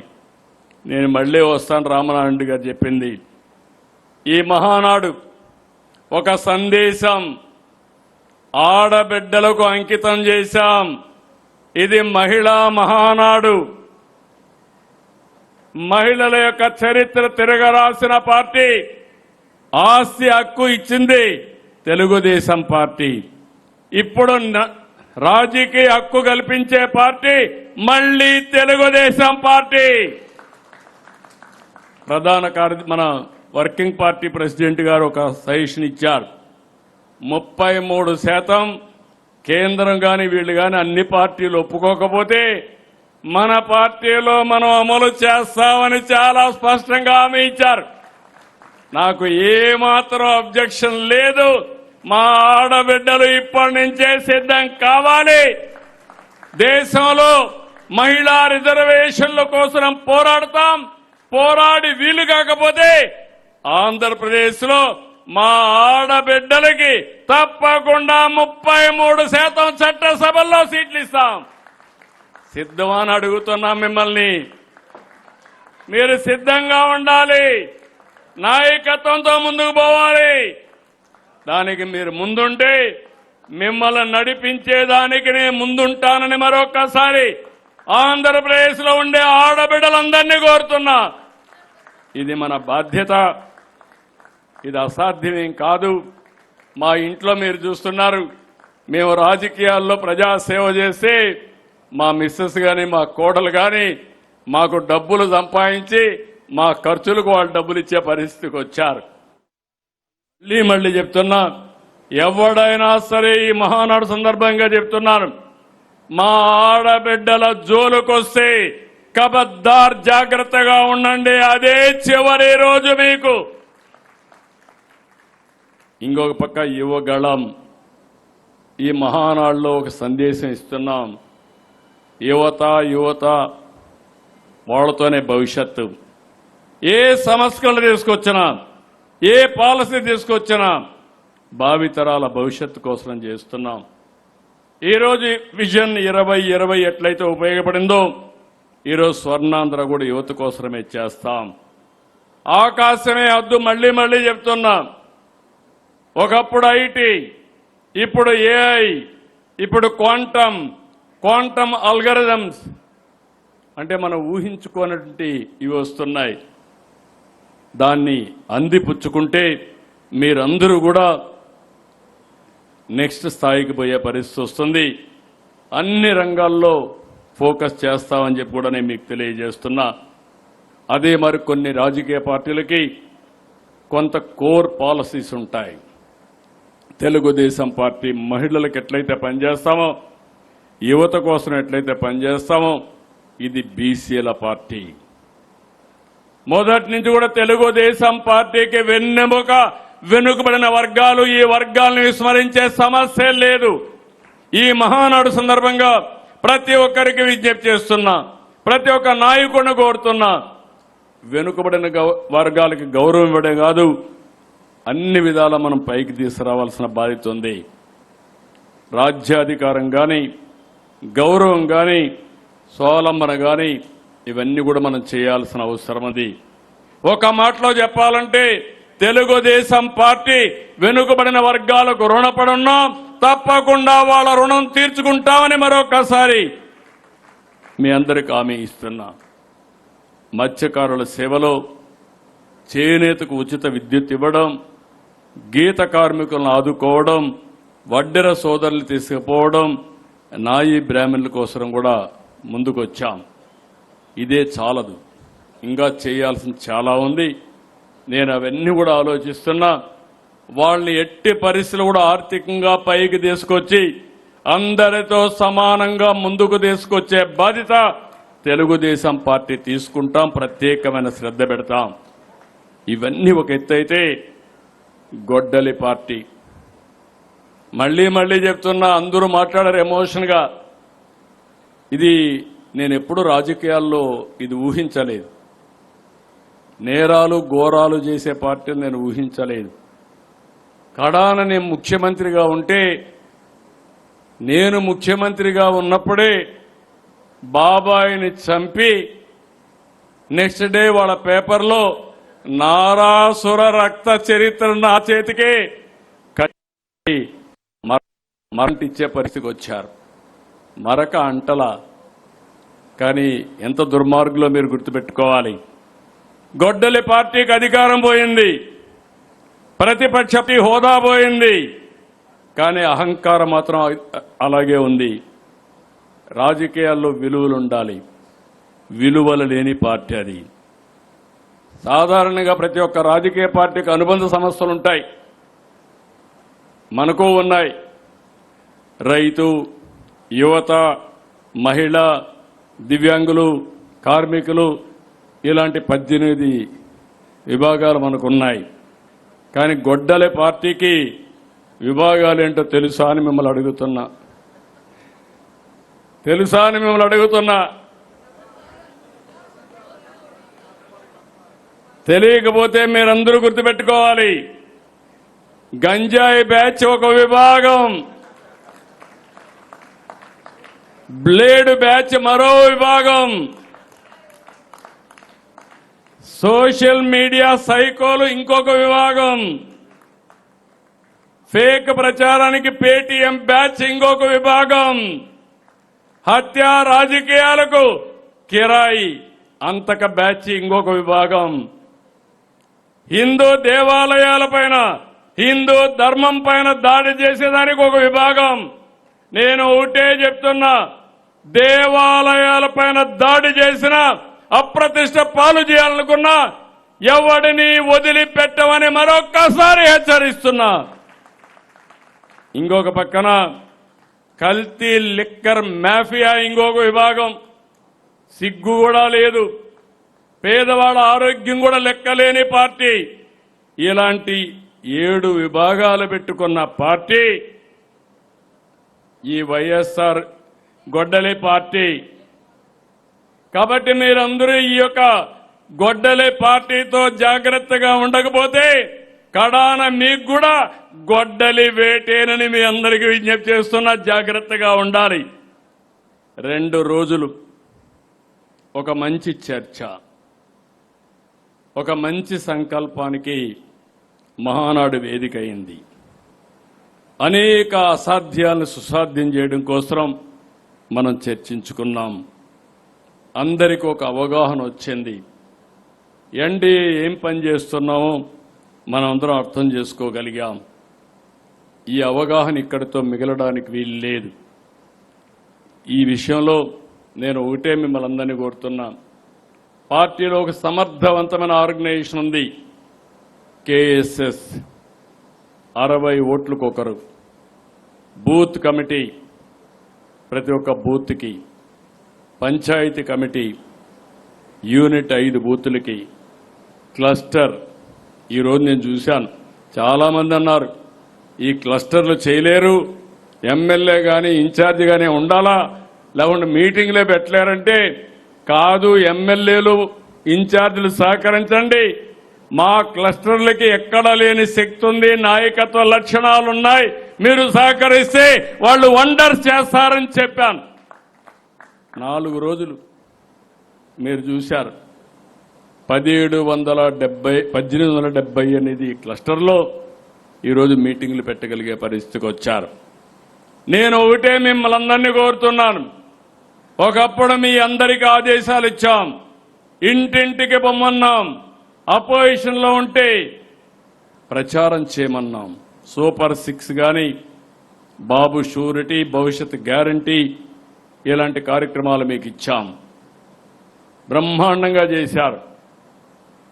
నేను మళ్ళీ వస్తాను, రామనారాయణ గారు చెప్పింది. ఈ మహానాడు ఒక సందేశం ఆడబిడ్డలకు అంకితం చేశాం. ఇది మహిళా మహానాడు. మహిళల యొక్క చరిత్ర తిరగరాసిన పార్టీ, ఆస్తి హక్కు ఇచ్చింది తెలుగుదేశం పార్టీ. ఇప్పుడు రాజకీయ హక్కు కల్పించే పార్టీ మళ్లీ తెలుగుదేశం పార్టీ. ప్రధాన మన వర్కింగ్ పార్టీ ప్రెసిడెంట్ గారు ఒక సజెషన్ ఇచ్చారు. 33% కేంద్రం గాని వీళ్ళు గాని అన్ని పార్టీలు ఒప్పుకోకపోతే మన పార్టీలో మనం అమలు చేస్తామని చాలా స్పష్టంగా హామీ ఇచ్చారు. నాకు ఏమాత్రం అబ్జెక్షన్ లేదు. మా ఆడబిడ్డలు ఇప్పటి నుంచే సిద్ధం కావాలి. దేశంలో మహిళా రిజర్వేషన్ల కోసం పోరాడతాం. పోరాడి వీలు కాకపోతే ఆంధ్రప్రదేశ్ లో మా ఆడబిడ్డలకి తప్పకుండా 33% చట్టసభల్లో సీట్లు ఇస్తాం. సిద్ధమని అడుగుతున్నాం మిమ్మల్ని. మీరు సిద్ధంగా ఉండాలి. నాయకత్వంతో ముందుకు పోవాలి. దానికి మీరు ముందుంటే మిమ్మల్ని నడిపించేదానికి నేను ముందుంటానని మరొక్కసారి ఆంధ్రప్రదేశ్ లో ఉండే ఆడబిడ్డలందరినీ కోరుతున్నా. ఇది మన బాధ్యత. ఇది అసాధ్యమేం కాదు. మా ఇంట్లో మీరు చూస్తున్నారు, మేము రాజకీయాల్లో ప్రజాసేవ చేస్తే మా మిస్సెస్ గాని మా కోడలు గాని మాకు డబ్బులు సంపాదించి మా ఖర్చులకు వాళ్ళు డబ్బులు ఇచ్చే పరిస్థితికి వచ్చారు. మళ్ళీ చెప్తున్నా, ఎవడైనా సరే ఈ మహానాడు సందర్భంగా చెప్తున్నాను, మా ఆడబిడ్డల జోలుకొస్తే కబద్దార్ జాగ్రత్తగా ఉండండి. అదే చివరి రోజు మీకు. ఇంకొక పక్క యువగళం. ఈ మహానాడులో ఒక సందేశం ఇస్తున్నాం. యువత వాళ్ళతోనే భవిష్యత్తు. ఏ సంస్కరణలు తీసుకొచ్చినా, ఏ పాలసీ తీసుకొచ్చినా భావితరాల భవిష్యత్తు కోసం చేస్తున్నాం. ఈరోజు విజన్ 2020 ఎట్లయితే ఉపయోగపడిందో ఈరోజు స్వర్ణాంధ్ర కూడా యువత కోసమే చేస్తాం. ఆకాశమే హద్దు. మళ్ళీ చెప్తున్నాం. ఒకప్పుడు ఐటీ, ఇప్పుడు ఏఐ, ఇప్పుడు క్వాంటమ్ అల్గరిథమ్స్ అంటే మనం ఊహించుకోనటువంటి ఇవి వస్తున్నాయి. దాన్ని అందిపుచ్చుకుంటే మీరందరూ కూడా నెక్స్ట్ స్థాయికి పోయే పరిస్థితి వస్తుంది. అన్ని రంగాల్లో ఫోకస్ చేస్తామని చెప్పి కూడా నేను మీకు తెలియజేస్తున్నా. అదే మరి కొన్ని రాజకీయ పార్టీలకి కొంత కోర్ పాలసీస్ ఉంటాయి. తెలుగుదేశం పార్టీ మహిళలకు ఎట్లయితే పనిచేస్తామో, యువత కోసం ఎట్లయితే పనిచేస్తామో, ఇది బీసీల పార్టీ. మొదటి నుంచి కూడా తెలుగుదేశం పార్టీకి వెనుకబడిన వర్గాలు, ఈ వర్గాలను విస్మరించే సమస్య లేదు. ఈ మహానాడు సందర్భంగా ప్రతి ఒక్కరికి విజ్ఞప్తి చేస్తున్నా, ప్రతి ఒక్క నాయకుడిని కోరుతున్నా, వెనుకబడిన వర్గాలకి గౌరవం ఇవ్వడం కాదు, అన్ని విధాలా మనం పైకి తీసుకురావాల్సిన బాధ్యత ఉంది. రాజ్యాధికారం కానీ, గౌరవం కానీ, స్వావలంబన కానీ ఇవన్నీ కూడా మనం చేయాల్సిన అవసరం ఉంది. ఒక మాటలో చెప్పాలంటే తెలుగుదేశం పార్టీ వెనుకబడిన వర్గాలకు రుణపడి ఉన్నాం, తప్పకుండా వాళ్ళ రుణం తీర్చుకుంటామని మరొకసారి మీ అందరికి హామీ ఇస్తున్నా. మత్స్యకారుల సేవలో చేనేతకు ఉచిత విద్యుత్ ఇవ్వడం, గీత కార్మికులను ఆదుకోవడం, వడ్డెర సోదరులు తీసుకుపోవడం, నాయి బ్రాహ్మణుల కోసం కూడా ముందుకొచ్చాం. ఇదే చాలదు, ఇంకా చేయాల్సింది చాలా ఉంది. నేను అవన్నీ కూడా ఆలోచిస్తున్నా. వాళ్ళని ఎట్టి పరిస్థితులు కూడా ఆర్థికంగా పైకి తీసుకొచ్చి అందరితో సమానంగా ముందుకు తీసుకొచ్చే బాధ్యత తెలుగుదేశం పార్టీ తీసుకుంటాం. ప్రత్యేకమైన శ్రద్ధ పెడతాం. ఇవన్నీ ఒక ఎత్తైతే గొడ్డలి పార్టీ, మళ్లీ చెప్తున్నా, అందరూ మాట్లాడారు ఎమోషన్గా. ఇది నేను ఎప్పుడు రాజకీయాల్లో ఇది ఊహించలేదు. నేరాలు ఘోరాలు చేసే పార్టీలు నేను ఊహించలేదు. కడాన నేను ముఖ్యమంత్రిగా ఉంటే, నేను ముఖ్యమంత్రిగా ఉన్నప్పుడే బాబాయిని చంపి నెక్స్ట్ డే వాళ్ళ పేపర్లో నారాసుర రక్త చరిత్ర నా చేతికే కట్టి మరణించే పరిస్థితికి వచ్చారు. మరక అంటలా. కానీ ఎంత దుర్మార్గులో మీరు గుర్తుపెట్టుకోవాలి. గొడ్డలి పార్టీకి అధికారం పోయింది, ప్రతిపక్ష హోదా పోయింది, కానీ అహంకారం మాత్రం అలాగే ఉంది. రాజకీయాల్లో విలువలు ఉండాలి, విలువలు లేని పార్టీ అది. సాధారణంగా ప్రతి ఒక్క రాజకీయ పార్టీకి అనుబంధ సమస్యలు ఉంటాయి, మనకు ఉన్నాయి. రైతు, యువత, మహిళ, దివ్యాంగులు, కార్మికులు, ఇలాంటి 18 విభాగాలు మనకున్నాయి. కానీ గొడ్డలి పార్టీకి విభాగాలేంటో తెలుసా అని మిమ్మల్ని అడుగుతున్నా. తెలియకపోతే మీరందరూ గుర్తుపెట్టుకోవాలి. గంజాయి బ్యాచ్ ఒక విభాగం, బ్లేడ్ బ్యాచ్ మరో విభాగం, సోషల్ మీడియా సైకోలు ఇంకొక విభాగం, ఫేక్ ప్రచారానికి పేటీఎం బ్యాచ్ ఇంకొక విభాగం, హత్య రాజకీయాలకు కిరాయి అంతక బ్యాచ్ ఇంకొక విభాగం, హిందూ దేవాలయాలపైన, హిందూ ధర్మం పైన దాడి చేసేదానికి ఒక విభాగం. నేను ఒకటే చెప్తున్నా, దేవాలయాలపైన దాడి చేసిన, అప్రతిష్ట పాలు చేయాలనుకున్నా ఎవడిని వదిలిపెట్టమని మరొక్కసారి హెచ్చరిస్తున్నా. ఇంకొక పక్కన కల్తీ లిక్కర్ మాఫియా ఇంకొక విభాగం. సిగ్గు కూడా లేదు, పేదవాళ్ళ ఆరోగ్యం కూడా లెక్కలేని పార్టీ. ఇలాంటి 7 విభాగాలు పెట్టుకున్న పార్టీ ఈ వైఎస్ఆర్ గొడ్డలి పార్టీ. కాబట్టి మీరందరూ ఈ యొక్క గొడ్డలి పార్టీతో జాగ్రత్తగా ఉండకపోతే కడాన మీకు కూడా గొడ్డలి వేటేనని మీ అందరికీ విజ్ఞప్తి చేస్తున్నా. జాగ్రత్తగా ఉండాలి. 2 రోజులు ఒక మంచి చర్చ, ఒక మంచి సంకల్పానికి మహానాడు వేదిక అయింది. అనేక అసాధ్యాలను సుసాధ్యం చేయడం కోసం మనం చర్చించుకున్నాం. అందరికీ ఒక అవగాహన వచ్చింది. ఎన్డీఏ ఏం పని చేస్తున్నామో మనం అందరం అర్థం చేసుకోగలిగాం. ఈ అవగాహన ఇక్కడితో మిగలడానికి వీలు లేదు. ఈ విషయంలో నేను ఒకటే మిమ్మల్ని అందరినీ కోరుతున్నా. పార్టీలో ఒక సమర్థవంతమైన ఆర్గనైజేషన్ ఉంది, కేఎస్ఎస్. 60 ఓట్లకు ఒకరు, బూత్ కమిటీ, ప్రతి ఒక్క బూత్కి, పంచాయతీ కమిటీ, యూనిట్ 5 బూతులకి, క్లస్టర్. ఈరోజు నేను చూశాను, చాలామంది అన్నారు ఈ క్లస్టర్లు చేయలేరు, ఎమ్మెల్యే కానీ ఇన్ఛార్జి కానీ ఉండాలా, లేకుంటే మీటింగ్లే పెట్టలేరంటే కాదు ఎమ్మెల్యేలు ఇన్ఛార్జీలు సహకరించండి, మా క్లస్టర్లకి ఎక్కడ లేని శక్తి ఉంది, నాయకత్వ లక్షణాలు ఉన్నాయి, మీరు సహకరిస్తే వాళ్ళు వండర్స్ చేస్తారని చెప్పాను. 4 రోజులు మీరు చూశారు. 1870 అనేది క్లస్టర్లో ఈరోజు మీటింగ్లు పెట్టగలిగే పరిస్థితికి వచ్చారు. నేను ఒకటే మిమ్మల్ని అందరినీ కోరుతున్నాను. ఒకప్పుడు మీ అందరికీ ఆదేశాలు ఇచ్చాం, ఇంటింటికి పొమ్మన్నాం, అపోజిషన్లో ఉంటే ప్రచారం చేయమన్నాం. సూపర్ 6 కానీ, బాబు షూరిటీ, భవిష్యత్ గ్యారంటీ ఇలాంటి కార్యక్రమాలు మీకు ఇచ్చాం. బ్రహ్మాండంగా చేశారు.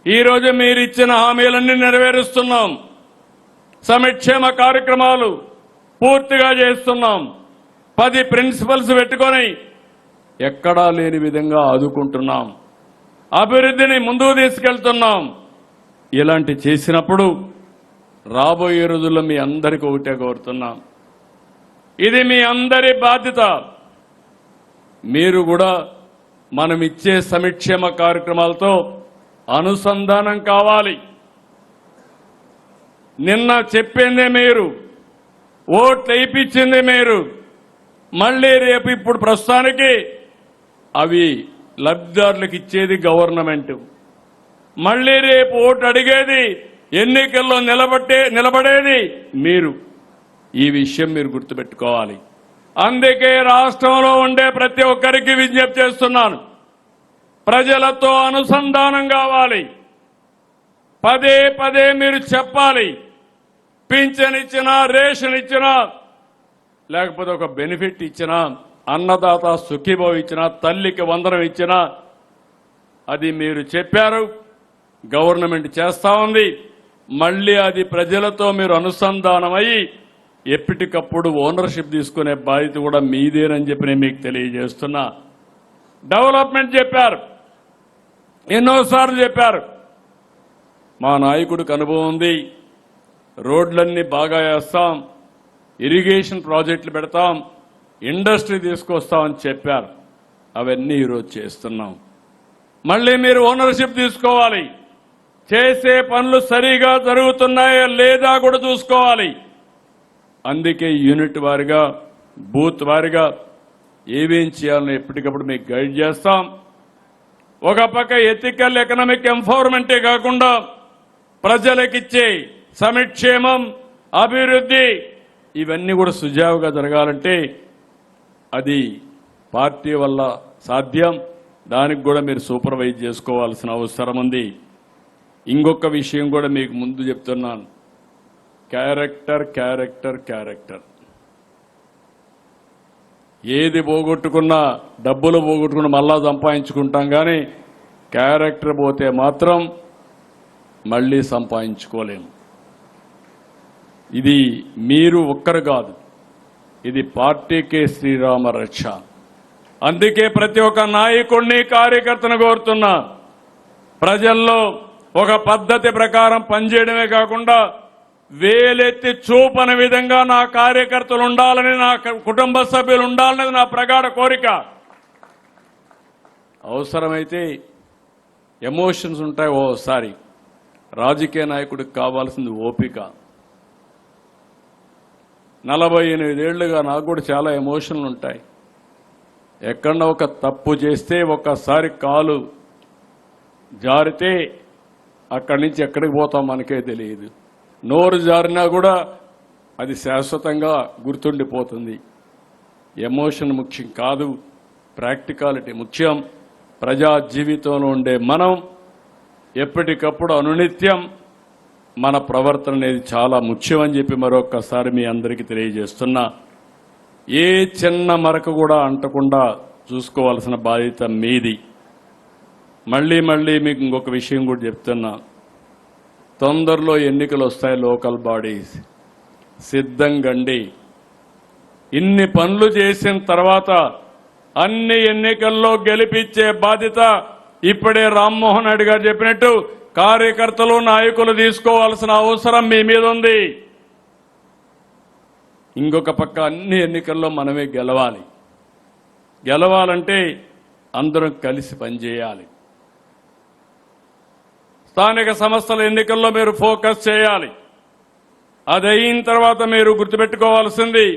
ఈరోజు మీరు ఇచ్చిన హామీలన్నీ నెరవేరుస్తున్నాం. సంక్షేమ కార్యక్రమాలు పూర్తిగా చేస్తున్నాం. 10 ప్రిన్సిపల్స్ పెట్టుకొని ఎక్కడా లేని విధంగా ఆదుకుంటున్నాం. అభివృద్ధిని ముందుకు తీసుకెళ్తున్నాం. ఇలాంటి చేసినప్పుడు రాబోయే రోజుల్లో మీ అందరికీ ఒకటే కోరుతున్నాం, ఇది మీ అందరి బాధ్యత. మీరు కూడా మనం ఇచ్చే సంక్షేమ కార్యక్రమాలతో అనుసంధానం కావాలి. నిన్న చెప్పింది మీరు, ఓట్లు వేయించింది మీరు, మళ్ళీ రేపు ఇప్పుడు ప్రస్తుతానికి అవి లబ్ధిదారులకు ఇచ్చేది గవర్నమెంట్, మళ్ళీ రేపు ఓటు అడిగేది, ఎన్నికల్లో నిలబడేది మీరు. ఈ విషయం మీరు గుర్తుపెట్టుకోవాలి. అందుకే రాష్ట్రంలో ఉండే ప్రతి ఒక్కరికి విజ్ఞప్తి చేస్తున్నాను, ప్రజలతో అనుసంధానం కావాలి. పదే మీరు చెప్పాలి. పింఛన్ ఇచ్చినా, రేషన్ ఇచ్చినా, లేకపోతే ఒక బెనిఫిట్ ఇచ్చినా, అన్నదాత సుఖీభావ ఇచ్చినా, తల్లికి వందనం ఇచ్చినా, అది మీరు చెప్పారు, గవర్నమెంట్ చేస్తా ఉంది. మళ్ళీ అది ప్రజలతో మీరు అనుసంధానమయ్యి ఎప్పటికప్పుడు ఓనర్షిప్ తీసుకునే బాధ్యత కూడా మీదేనని చెప్పి నేను మీకు తెలియజేస్తున్నా. డెవలప్మెంట్ చెప్పారు, ఎన్నోసార్లు చెప్పారు. మా నాయకుడికి అనుభవం ఉంది, రోడ్లన్నీ బాగా వేస్తాం, ఇరిగేషన్ ప్రాజెక్టులు పెడతాం, ఇండస్ట్రీ తీసుకొస్తామని చెప్పారు. అవన్నీ ఈరోజు చేస్తున్నాం. మళ్ళీ మీరు ఓనర్షిప్ తీసుకోవాలి. చేసే పనులు సరిగా జరుగుతున్నాయా లేదా కూడా చూసుకోవాలి. అందుకే యూనిట్ వారిగా, బూత్ వారిగా ఏమేం చేయాలని ఎప్పటికప్పుడు మీకు గైడ్ చేస్తాం. ఒక పక్క ఎథికల్ ఎకనామిక్ ఎంపవర్మెంటే కాకుండా ప్రజలకిచ్చే సంక్షేమం, అభివృద్ధి ఇవన్నీ కూడా సుజావుగా జరగాలంటే అది పార్టీ వల్ల సాధ్యం. దానికి కూడా మీరు సూపర్వైజ్ చేసుకోవాల్సిన అవసరం ఉంది. ఇంకొక విషయం కూడా మీకు ముందు చెప్తున్నాను, క్యారెక్టర్ క్యారెక్టర్ క్యారెక్టర్. ఏది పోగొట్టుకున్నా, డబ్బులు పోగొట్టుకున్నా మళ్ళా సంపాదించుకుంటాం, కానీ క్యారెక్టర్ పోతే మాత్రం మళ్ళీ సంపాదించుకోలేము. ఇది మీరు ఒక్కరు కాదు, ఇది పార్టీకే శ్రీరామ రక్ష. అందుకే ప్రతి ఒక్క నాయకుడిని, కార్యకర్తను కోరుతున్నా, ప్రజల్లో ఒక పద్ధతి ప్రకారం పనిచేయడమే కాకుండా వేలెత్తి చూపని విధంగా నా కార్యకర్తలు ఉండాలని, నా కుటుంబ సభ్యులు ఉండాలనేది నా ప్రగాఢ కోరిక. అవసరమైతే ఎమోషన్స్ ఉంటాయి ఓసారి. రాజకీయ నాయకుడికి కావాల్సింది ఓపిక. 48 ఏళ్లుగా నాకు కూడా చాలా ఎమోషన్లు ఉంటాయి. ఎక్కడన్నా ఒక తప్పు చేస్తే, ఒక్కసారి కాలు జారితే అక్కడి నుంచి ఎక్కడికి పోతాం మనకే తెలియదు. నోరు జారినా కూడా అది శాశ్వతంగా గుర్తుండిపోతుంది. ఎమోషన్ ముఖ్యం కాదు, ప్రాక్టికాలిటీ ముఖ్యం. ప్రజా జీవితంలో ఉండే మనం ఎప్పటికప్పుడు అనునిత్యం మన ప్రవర్తన అనేది చాలా ముఖ్యమని చెప్పి మరొక్కసారి మీ అందరికీ తెలియజేస్తున్నా. ఏ చిన్న మరక కూడా అంటకుండా చూసుకోవాల్సిన బాధ్యత మీది. మళ్ళీ మీకు ఇంకొక విషయం కూడా చెప్తున్నా, తొందరలో ఎన్నికలు వస్తాయి. లోకల్ బాడీస్ సిద్ధంగండి. ఇన్ని పనులు చేసిన తర్వాత అన్ని ఎన్నికల్లో గెలిపించే బాధ్యత ఇప్పుడే రామ్మోహన్ రెడ్డి గారు చెప్పినట్టు కార్యకర్తలు, నాయకులు తీసుకోవాల్సిన అవసరం మీ మీద ఉంది. ఇంకొక పక్క అన్ని ఎన్నికల్లో మనమే గెలవాలి. గెలవాలంటే అందరం కలిసి పనిచేయాలి. స్థానిక సంస్థల ఎన్నికల్లో మీరు ఫోకస్ చేయాలి. అది అయిన తర్వాత మీరు గుర్తుపెట్టుకోవాల్సింది,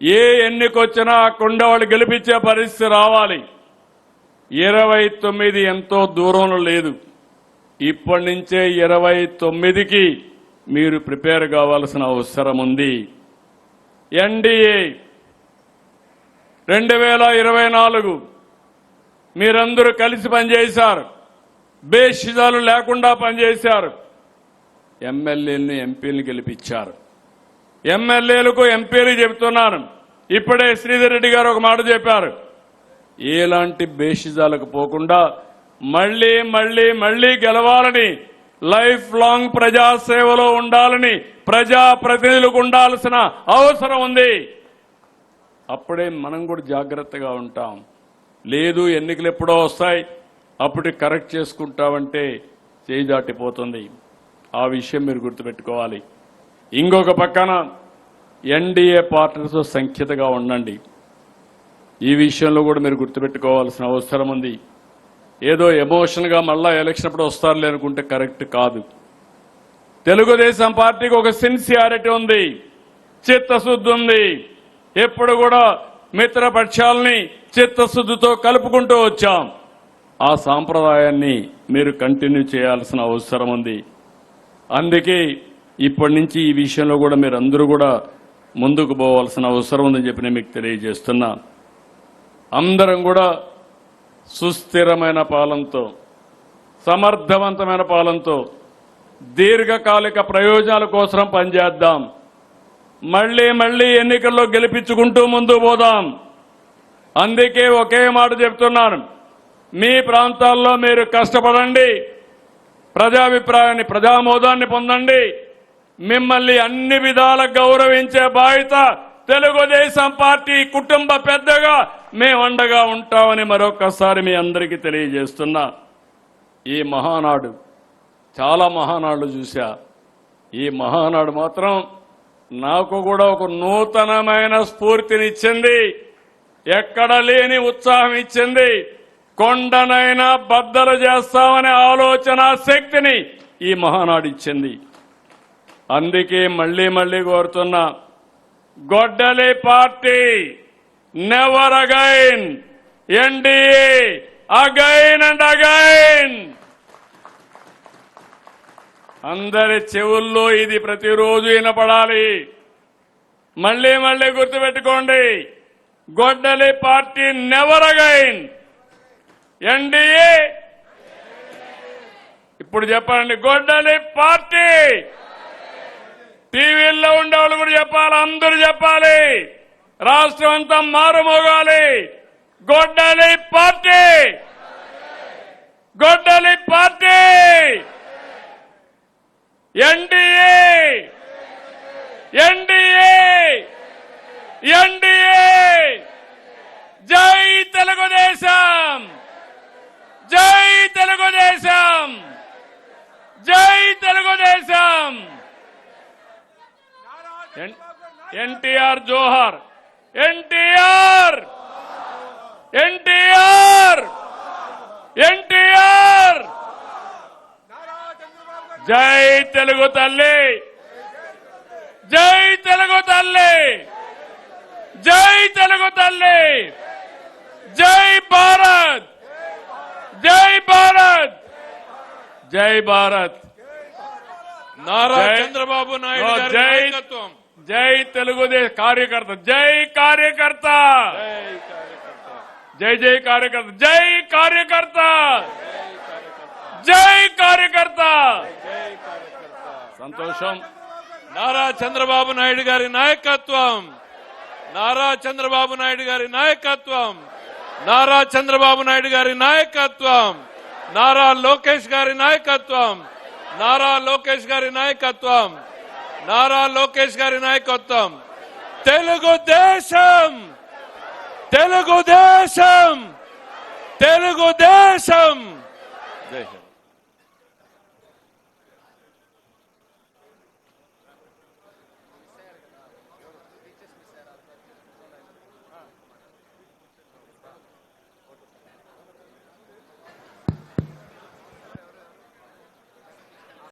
ఏ ఎన్నికొచ్చినా అక్కడ వాళ్ళు గెలిపించే పరిస్థితి రావాలి. 29 ఎంతో దూరంలో లేదు. ఇప్పటి నుంచే 29కి మీరు ప్రిపేర్ కావాల్సిన అవసరం ఉంది. ఎన్డీఏ 2024 మీరందరూ కలిసి పనిచేశారు. బేషిజాలు లేకుండా పనిచేశారు. ఎమ్మెల్యేలను ఎంపీలను గెలిపించారు. ఎమ్మెల్యేలకు ఎంపీలు చెబుతున్నాను. ఇప్పుడే శ్రీధర్ రెడ్డి గారు ఒక మాట చెప్పారు. ఎలాంటి బేషిజాలకు పోకుండా మళ్లీ మళ్లీ మళ్లీ గెలవాలని, లైఫ్ లాంగ్ ప్రజాసేవలో ఉండాలని ప్రజాప్రతినిధులకు ఉండాల్సిన అవసరం ఉంది. అప్పుడే మనం కూడా జాగ్రత్తగా ఉంటాం. లేదు ఎన్నికలు ఎప్పుడో వస్తాయి అప్పుడు కరెక్ట్ చేసుకుంటామంటే చేయి దాటిపోతుంది. ఆ విషయం మీరు గుర్తుపెట్టుకోవాలి. ఇంకొక పక్కన ఎన్డీఏ పార్టీలతో సంఖ్యతగా ఉండండి. ఈ విషయంలో కూడా మీరు గుర్తుపెట్టుకోవాల్సిన అవసరం ఉంది. ఏదో ఎమోషన్గా మళ్ళా ఎలక్షన్ అప్పుడు వస్తారులే అనుకుంటే కరెక్ట్ కాదు. తెలుగుదేశం పార్టీకి ఒక సిన్సియారిటీ ఉంది, చిత్తశుద్ధి ఉంది. ఎప్పుడు కూడా మిత్రపక్షాలని చిత్తశుద్ధితో కలుపుకుంటూ వచ్చాం. ఆ సాంప్రదాయాన్ని మీరు కంటిన్యూ చేయాల్సిన అవసరం ఉంది. అందుకే ఇప్పటి నుంచి ఈ విషయంలో కూడా మీరు అందరూ కూడా ముందుకు పోవాల్సిన అవసరం ఉందని చెప్పి నేను మీకు తెలియజేస్తున్నా. అందరం కూడా సుస్థిరమైన పాలనతో, సమర్థవంతమైన పాలనతో, దీర్ఘకాలిక ప్రయోజనాల కోసం పనిచేద్దాం. మళ్లీ మళ్లీ ఎన్నికల్లో గెలిపించుకుంటూ ముందుకు పోదాం. అందుకే ఒకే మాట చెప్తున్నాను, మీ ప్రాంతాల్లో మీరు కష్టపడండి, ప్రజాభిప్రాయాన్ని, ప్రజామోదాన్ని పొందండి. మిమ్మల్ని అన్ని విధాల గౌరవించే బాధ్యత తెలుగుదేశం పార్టీ కుటుంబ పెద్దగా మేము అండగా ఉంటామని మరొకసారి మీ అందరికీ తెలియజేస్తున్నా. ఈ మహానాడు, చాలా మహానాడు చూశా. ఈ మహానాడు మాత్రం నాకు కూడా ఒక నూతనమైన స్ఫూర్తినిచ్చింది, ఎక్కడ లేని ఉత్సాహం ఇచ్చింది. కొండనైనా బద్దలు చేస్తామనే ఆలోచన శక్తిని ఈ మహానాడు ఇచ్చింది. అందుకే మళ్లీ మళ్లీ కోరుతున్నా, గొడ్డలి party never again, NDA again and again. అందరి చెవుల్లో ఇది ప్రతిరోజు వినపడాలి. మళ్లీ మళ్లీ గుర్తుపెట్టుకోండి, గొడ్డలి పార్టీ నెవర్ అగైన్, ఎన్డీఏ. ఇప్పుడు చెప్పండి, గొడ్డలి పార్టీ. టీవీల్లో ఉండేవాళ్ళు కూడా చెప్పాలి, అందరూ చెప్పాలి, రాష్ట్రం అంతా మారుమోగాలి. గొడ్డలి పార్టీ, గొడ్డలి పార్టీ, ఎన్డీఏ, ఎన్డీఏ, ఎన్డీఏ. జై తెలుగుదేశం, జై తెలుగుదేశం, జై తెలుగుదేశం. ఎన్టీఆర్ జోహార్, ఎన్టీఆర్, ఎన్టీఆర్, ఎన్టీఆర్. జై తెలుగు తల్లి, జై తెలుగు తల్లి, జై తెలుగు తల్లి, జై భారత్, జై భారత్, జై భారత్. నారా చంద్రబాబు నాయుడు గారి నాయకత్వం. జై తెలుగుదేశం కార్యకర్త, జై కార్యకర్త, జై జై కార్యకర్త, జై కార్యకర్త, జై కార్యకర్త. సంతోషం. నారా చంద్రబాబు నాయుడు గారి నాయకత్వం, నారా చంద్రబాబు నాయుడు గారి నాయకత్వం, నారా చంద్రబాబు నాయుడు గారి నాయకత్వం, నారా లోకేష్ గారి నాయకత్వం, నారా లోకేష్ గారి నాయకత్వం, నారా లోకేష్ గారి నాయకత్వం. తెలుగుదేశం, తెలుగుదేశం, తెలుగుదేశం. జై హింద్.